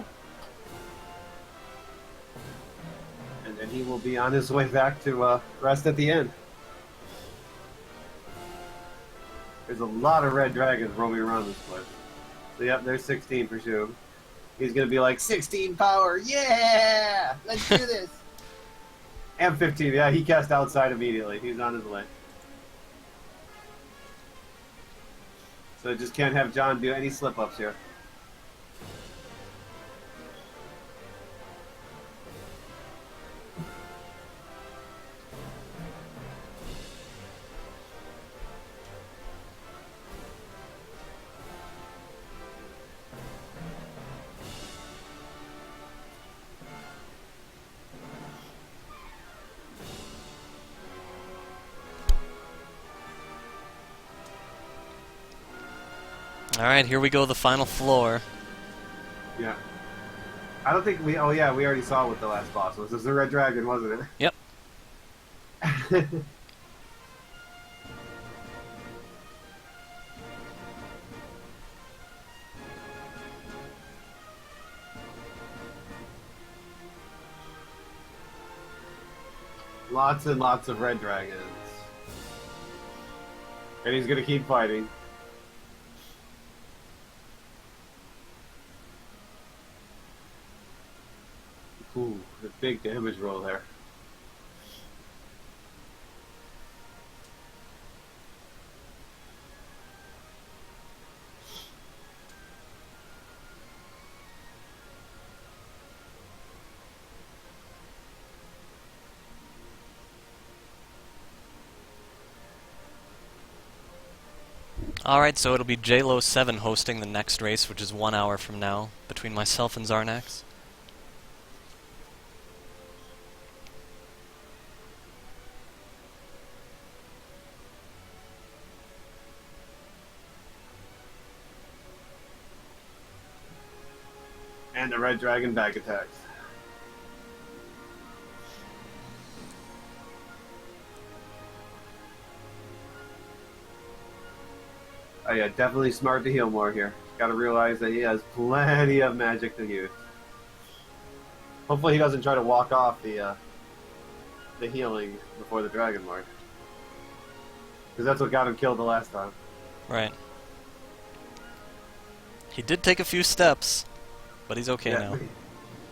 And then he will be on his way back to rest at the end. There's a lot of red dragons roaming around this place. So yep, there's 16 for Shub. He's going to be like, 16 power, yeah! Let's do this! And 15, yeah, he cast outside immediately. He's on his way. So just can't have John do any slip-ups here. Alright, here we go, the final floor. Yeah. I don't think we... Oh, yeah, we already saw what the last boss was. It was the Red Dragon, wasn't it? Yep. Lots and lots of red dragons. And he's gonna keep fighting. Ooh, a big damage roll there. Alright, so it'll be JLo7 hosting the next race, which is 1 hour from now, between myself and Zarnax. And the red dragon back attacks. Oh yeah, definitely smart to heal more here. Gotta realize that he has plenty of magic to use. Hopefully he doesn't try to walk off the healing before the Dragon Lord. Because that's what got him killed the last time. Right. He did take a few steps, but he's okay now. At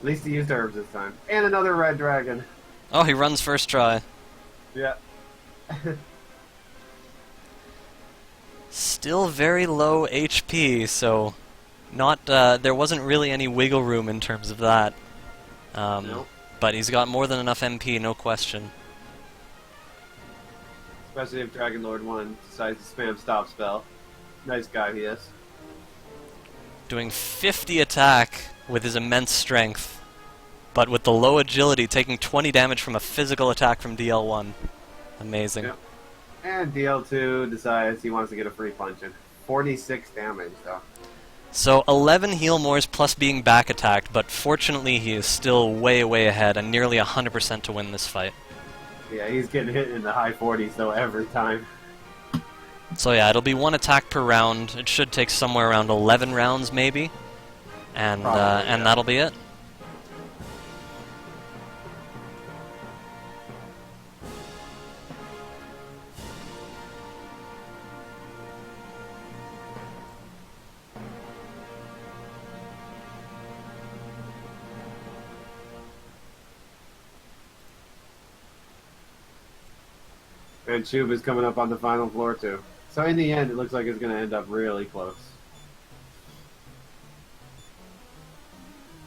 least he used herbs this time. And another red dragon. Oh, he runs first try. Yeah. Still very low HP, so not there wasn't really any wiggle room in terms of that. Nope. But he's got more than enough MP, no question. Especially if Dragon Lord 1 decides to spam stop spell. Nice guy he is. Doing 50 attack with his immense strength, but with the low agility, taking 20 damage from a physical attack from DL1. Amazing. Yep. And DL2 decides he wants to get a free punch in. 46 damage, though. So 11 heal mores plus being back attacked, but fortunately he is still way, way ahead and nearly 100% to win this fight. Yeah, he's getting hit in the high 40s, though, every time. So yeah, it'll be 1 attack per round. It should take somewhere around 11 rounds, maybe. And Probably, and yeah. that'll be it. And Shoob is coming up on the final floor, too. So in the end, it looks like it's going to end up really close.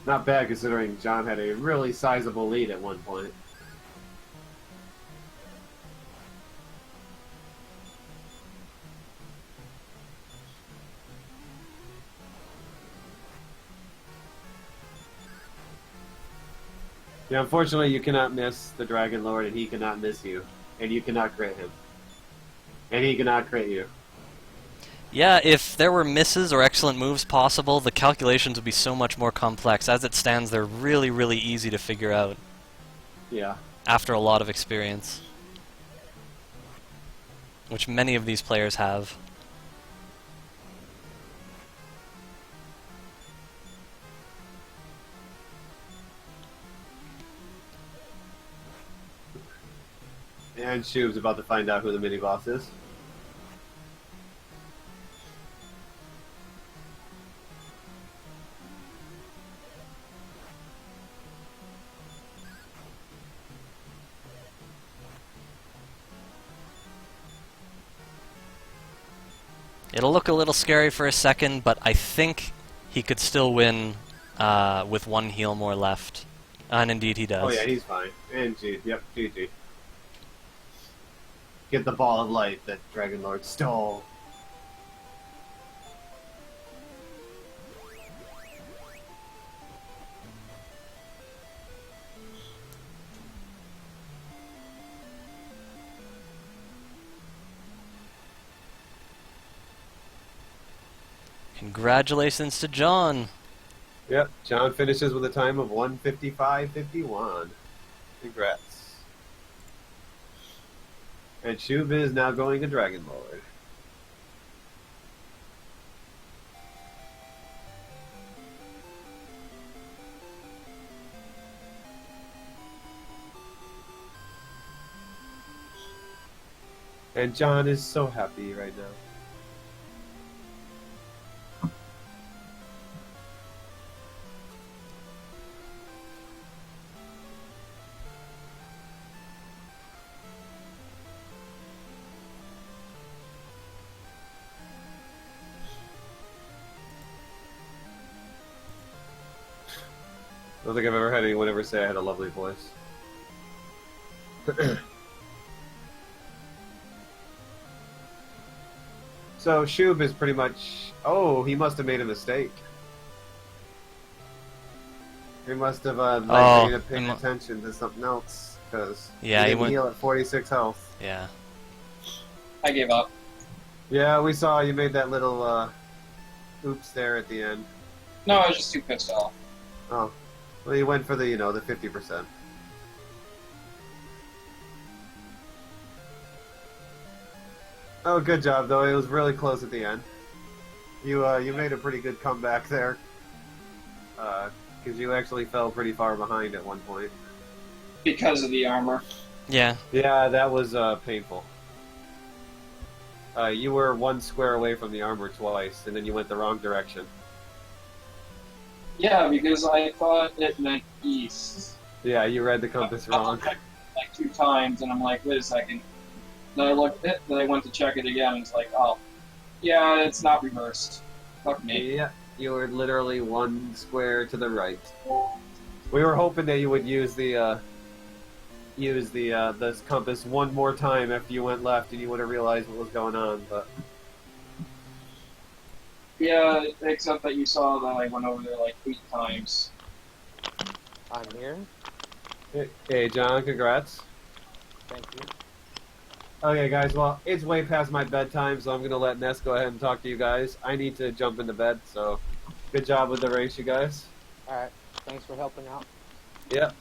Not bad, considering John had a really sizable lead at one point. Yeah, unfortunately, you cannot miss the Dragon Lord, and he cannot miss you. And you cannot crit him. And he cannot crit you. Yeah, if there were misses or excellent moves possible, the calculations would be so much more complex. As it stands, they're really, really easy to figure out. Yeah. After a lot of experience. Which many of these players have. And Shoob's about to find out who the mini-boss is. It'll look a little scary for a second, but I think he could still win with 1 heal more left. And indeed he does. Oh yeah, he's fine. And yep, GG. Get the ball of light that Dragon Lord stole. Congratulations to John. Yep, John finishes with a time of 1:55.51. Congrats. And Shub is now going to Dragon Lord. And John is so happy right now. I don't think I've ever had anyone ever say I had a lovely voice. So Shub is pretty much... Oh, he must have made a mistake. He must have paid attention to something else, because Yeah, he he didn't went. heal at 46 health. Yeah. I gave up. Yeah, we saw you made that little oops there at the end. No, I was just too pissed off. Oh. Well, you went for the, the 50%. Oh, good job, though. It was really close at the end. You made a pretty good comeback there. Because you actually fell pretty far behind at one point. Because of the armor. Yeah. Yeah, that was painful. You were one square away from the armor twice, and then you went the wrong direction. Yeah, because I thought it meant east. Yeah, you read the compass wrong. Like 2 times, and I'm like, wait a second. Then I looked at it, then I went to check it again, and it's like, oh, yeah, it's not reversed. Fuck me. Yeah, you were literally one square to the right. We were hoping that you would use the this compass one more time after you went left, and you would have realized what was going on. But Yeah, except that you saw that I went over there like 8 times. I'm here. hey, John, congrats. Thank you. Okay, guys, well, it's way past my bedtime, so I'm going to let Ness go ahead and talk to you guys. I need to jump into bed, so good job with the race, you guys. Alright, thanks for helping out. Yep.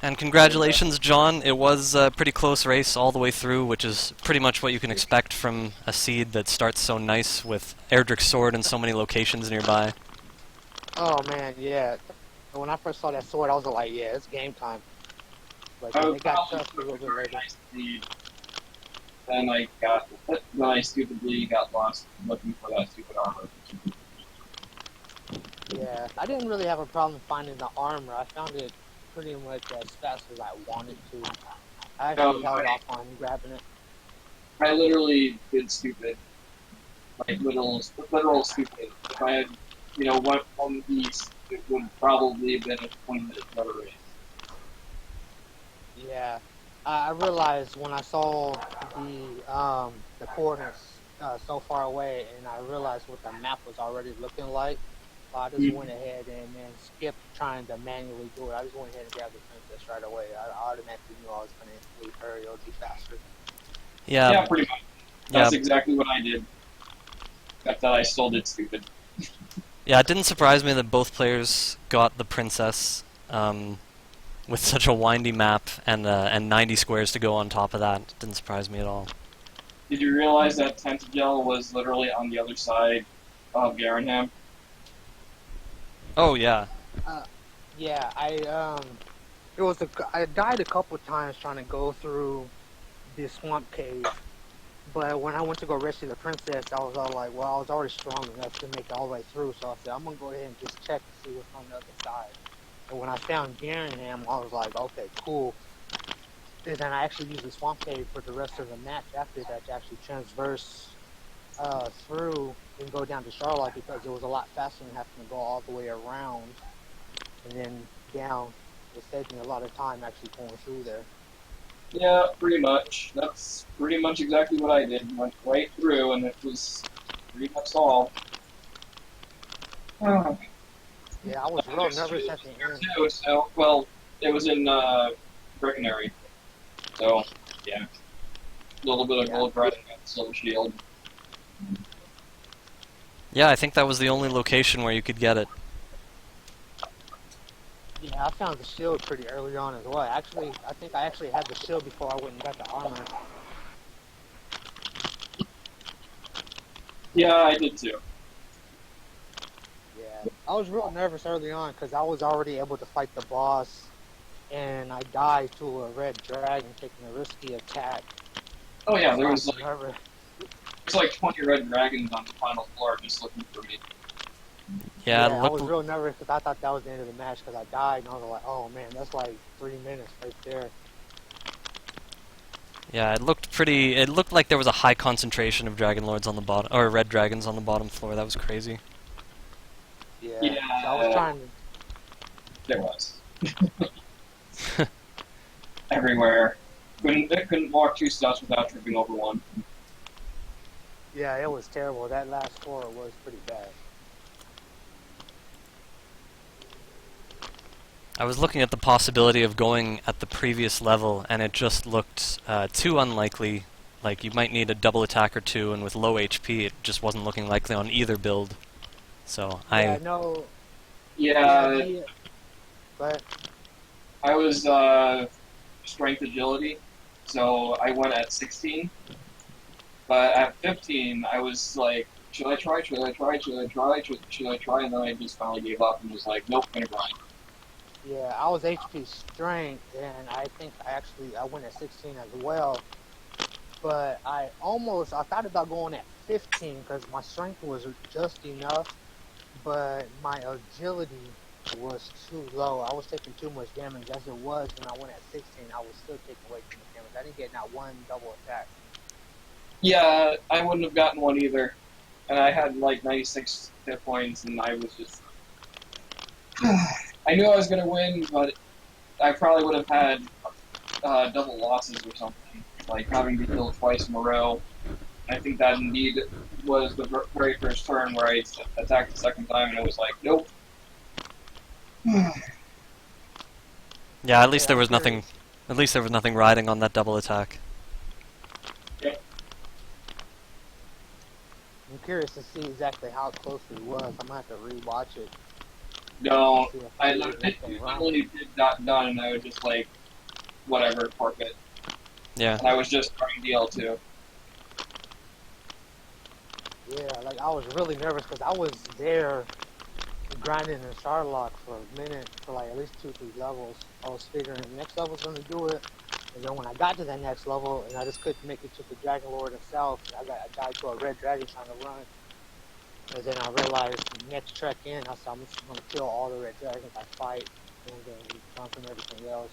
And congratulations, John. It was a pretty close race all the way through, which is pretty much what you can expect from a seed that starts so nice with Erdrick's sword in so many locations nearby. Oh man, yeah. When I first saw that sword, I was like, yeah, it's game time. But then it got tough a little bit later. Then I stupidly got lost looking for that stupid armor. Yeah, I didn't really have a problem finding the armor. I found it pretty much as fast as I wanted to. I actually held off on grabbing it. I literally did stupid. Like, literal stupid. If I had, went on the east, it would probably have been a 20-minute motor race. Yeah, I realized when I saw the coordinates so far away, and I realized what the map was already looking like. I just went ahead and then skipped trying to manually do it. I just went ahead and grabbed the princess right away. I automatically knew I was going to leave her. It would be faster. Yeah, Pretty much. That's exactly what I did. Except that I still did stupid. Yeah, it didn't surprise me that both players got the princess with such a windy map and 90 squares to go on top of that. It didn't surprise me at all. Did you realize that Tentagel was literally on the other side of Garenham? Oh yeah. Yeah, I died a couple times trying to go through this swamp cave, but when I went to go rescue the princess, I was all like, well, I was already strong enough to make it all the way through, so I said, I'm gonna go ahead and just check to see what's on the other side. And when I found Garenham, I was like, okay, cool. And then I actually used the swamp cave for the rest of the match after that to actually transverse through and go down to Charlotte, because it was a lot faster than having to go all the way around and then down. It saved me a lot of time actually going through there. Yeah, pretty much. That's pretty much exactly what I did. Went right through, and it was pretty much all. Yeah, I was real nervous at the end. Too, so, well, it was in Breckenary. So, yeah. A little bit of gold red and silver shield. Yeah, I think that was the only location where you could get it. Yeah, I found the shield pretty early on as well. Actually, I think I actually had the shield before I went and got the armor. Yeah, I did too. Yeah, I was real nervous early on because I was already able to fight the boss, and I died to a red dragon taking a risky attack. Oh yeah, So there I was nervous. like 20 red dragons on the final floor just looking for me. Yeah, I was look, real nervous because I thought that was the end of the match because I died, and I was like, oh man, that's like 3 minutes right there. yeah, it looked pretty. It looked like there was a high concentration of dragon lords on the bottom, or red dragons on the bottom floor. That was crazy. Yeah, Yeah. so I was trying to. There was. Everywhere. Couldn't walk 2 steps without tripping over one. Yeah, it was terrible. That last floor was pretty bad. I was looking at the possibility of going at the previous level, and it just looked too unlikely. Like, you might need a double attack or two, and with low HP, it just wasn't looking likely on either build. So, Yeah, no. Yeah, But I was strength agility, so I went at 16. But at 15, I was like, should I try? Should I try? Should I try? Should I try? And then I just finally gave up and was like, nope, gonna grind. yeah, I was HP strength, and I think I went at 16 as well. But I thought about going at 15 because my strength was just enough, but my agility was too low. I was taking too much damage as it was. When I went at 16, I was still taking way too much damage. I didn't get not one double attack. Yeah, I wouldn't have gotten one either. And I had like 96 hit points, and I was just... I knew I was gonna win, but I probably would have had double losses or something. Like having to kill twice in a row. I think that indeed was the very first turn where I attacked the second time, and it was like, nope. yeah, at least Yeah, there was I'm nothing. At least there was nothing riding on that double attack. I'm curious to see exactly how close it was. I'm gonna have to rewatch it. No, See if I did literally anything wrong. did not done, and I was just like, whatever, forfeit. Yeah. And I was just trying DL2. Yeah, like I was really nervous because I was there grinding in Charlock for a minute, for like at least 2-3 levels. I was figuring the next level's gonna do it, and then when I got to that next level, and I just couldn't make it to the Dragon Lord himself, I died to a red dragon trying to run. And then I realized next trek in, I said I'm just gonna kill all the red dragons I fight, and then run from everything else.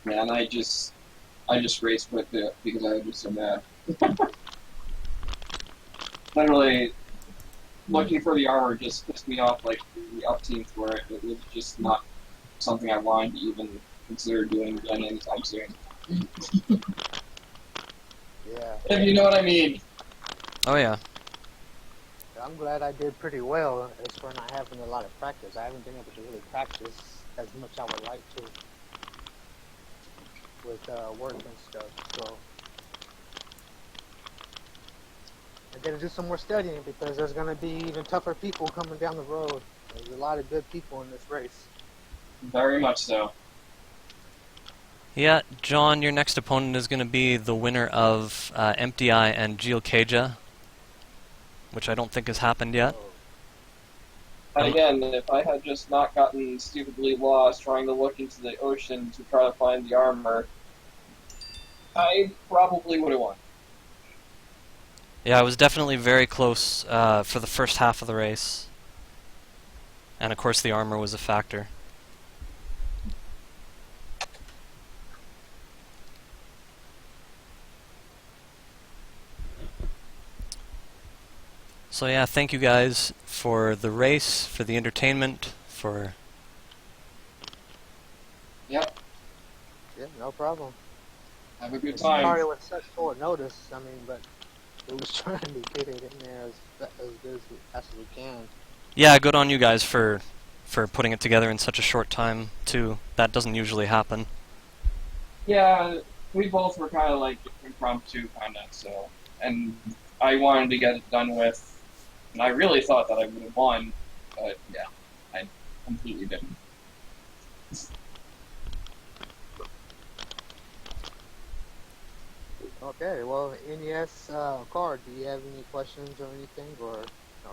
Man, I just raced with it because I was just so mad. Literally, looking for the armor just pissed me off like the up teams for it. It was just not something I wanted to even consider doing again anytime soon. Yeah, If you know what I mean. Oh yeah. I'm glad I did pretty well as for not having a lot of practice. I haven't been able to really practice as much as I would like to with work and stuff. So I gotta do some more studying because there's gonna be even tougher people coming down the road. There's a lot of good people in this race. Very much so. Yeah, John, your next opponent is going to be the winner of Empty Eye and Gil Keja, which I don't think has happened yet. And again, if I had just not gotten stupidly lost trying to look into the ocean to try to find the armor, I probably would have won. Yeah, I was definitely very close for the first half of the race. And of course the armor was a factor. So yeah, thank you guys for the race, for the entertainment, for... Yep, Yeah, no problem. have a good It started time. with such short notice. I mean, but it was trying to get it in there as good as we can. Yeah, good on you guys for putting it together in such a short time, too. That doesn't usually happen. Yeah, we both were kind of like impromptu, kind of, so. And I wanted to get it done with And I really thought that I would have won, but yeah, I completely didn't. Okay, well, NES card, do you have any questions or anything, or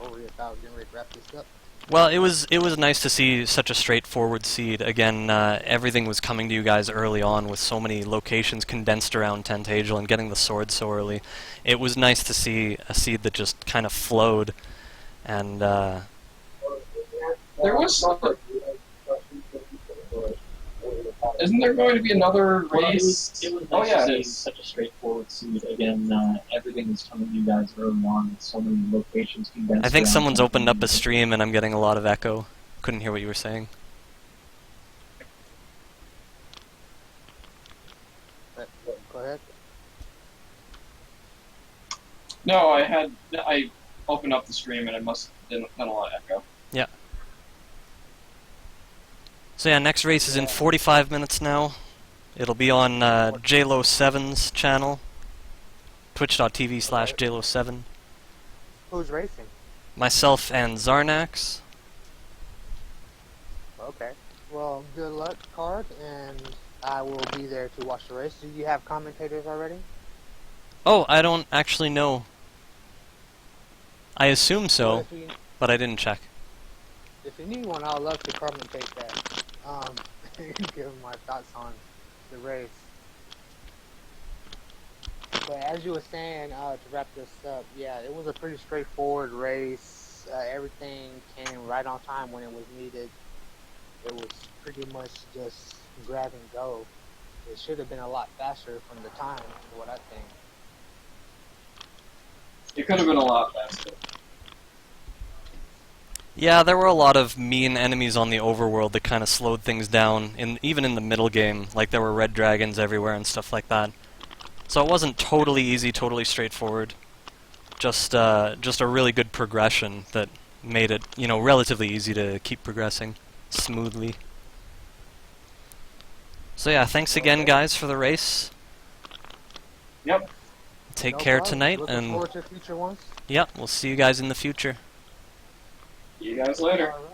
are we about getting ready to wrap this up? Well, it was nice to see such a straightforward seed. Again, everything was coming to you guys early on with so many locations condensed around Tentagel and getting the sword so early. It was nice to see a seed that just kind of flowed, and There was some. Isn't there going to be another race? It was Oh nice yeah, to it see is. such a straightforward seed. Again, everything was coming to you guys early on with so many locations condensed. I think around someone's opened up a Tentagel. stream and I'm getting a lot of echo. Couldn't hear what you were saying. Go ahead. No, I opened up the stream and it must have done a lot of echo. So yeah, next race is in 45 minutes now. It'll be on JLo7's channel, twitch.tv/JLo7. Who's racing? Myself and Zarnax. Okay. Well, good luck, card, and I will be there to watch the race. Do you have commentators already? Oh, I don't actually know. I assume Well, so, but I didn't check. if you need one, I would love to commentate that. Give my thoughts on the race. But as you were saying, to wrap this up, yeah, it was a pretty straightforward race. Everything came right on time when it was needed. It was pretty much just grab and go. It should have been a lot faster from the time, is what I think. It could have been a lot faster. Yeah, there were a lot of mean enemies on the overworld that kind of slowed things down, even in the middle game. Like, there were red dragons everywhere and stuff like that. So it wasn't totally easy, totally straightforward. Just a really good progression that made it, relatively easy to keep progressing smoothly. So yeah, thanks again, guys, for the race. Yep. Take No care problem. tonight, Looking and forward to future ones. yeah, we'll see you guys in the future. See you guys later. All right.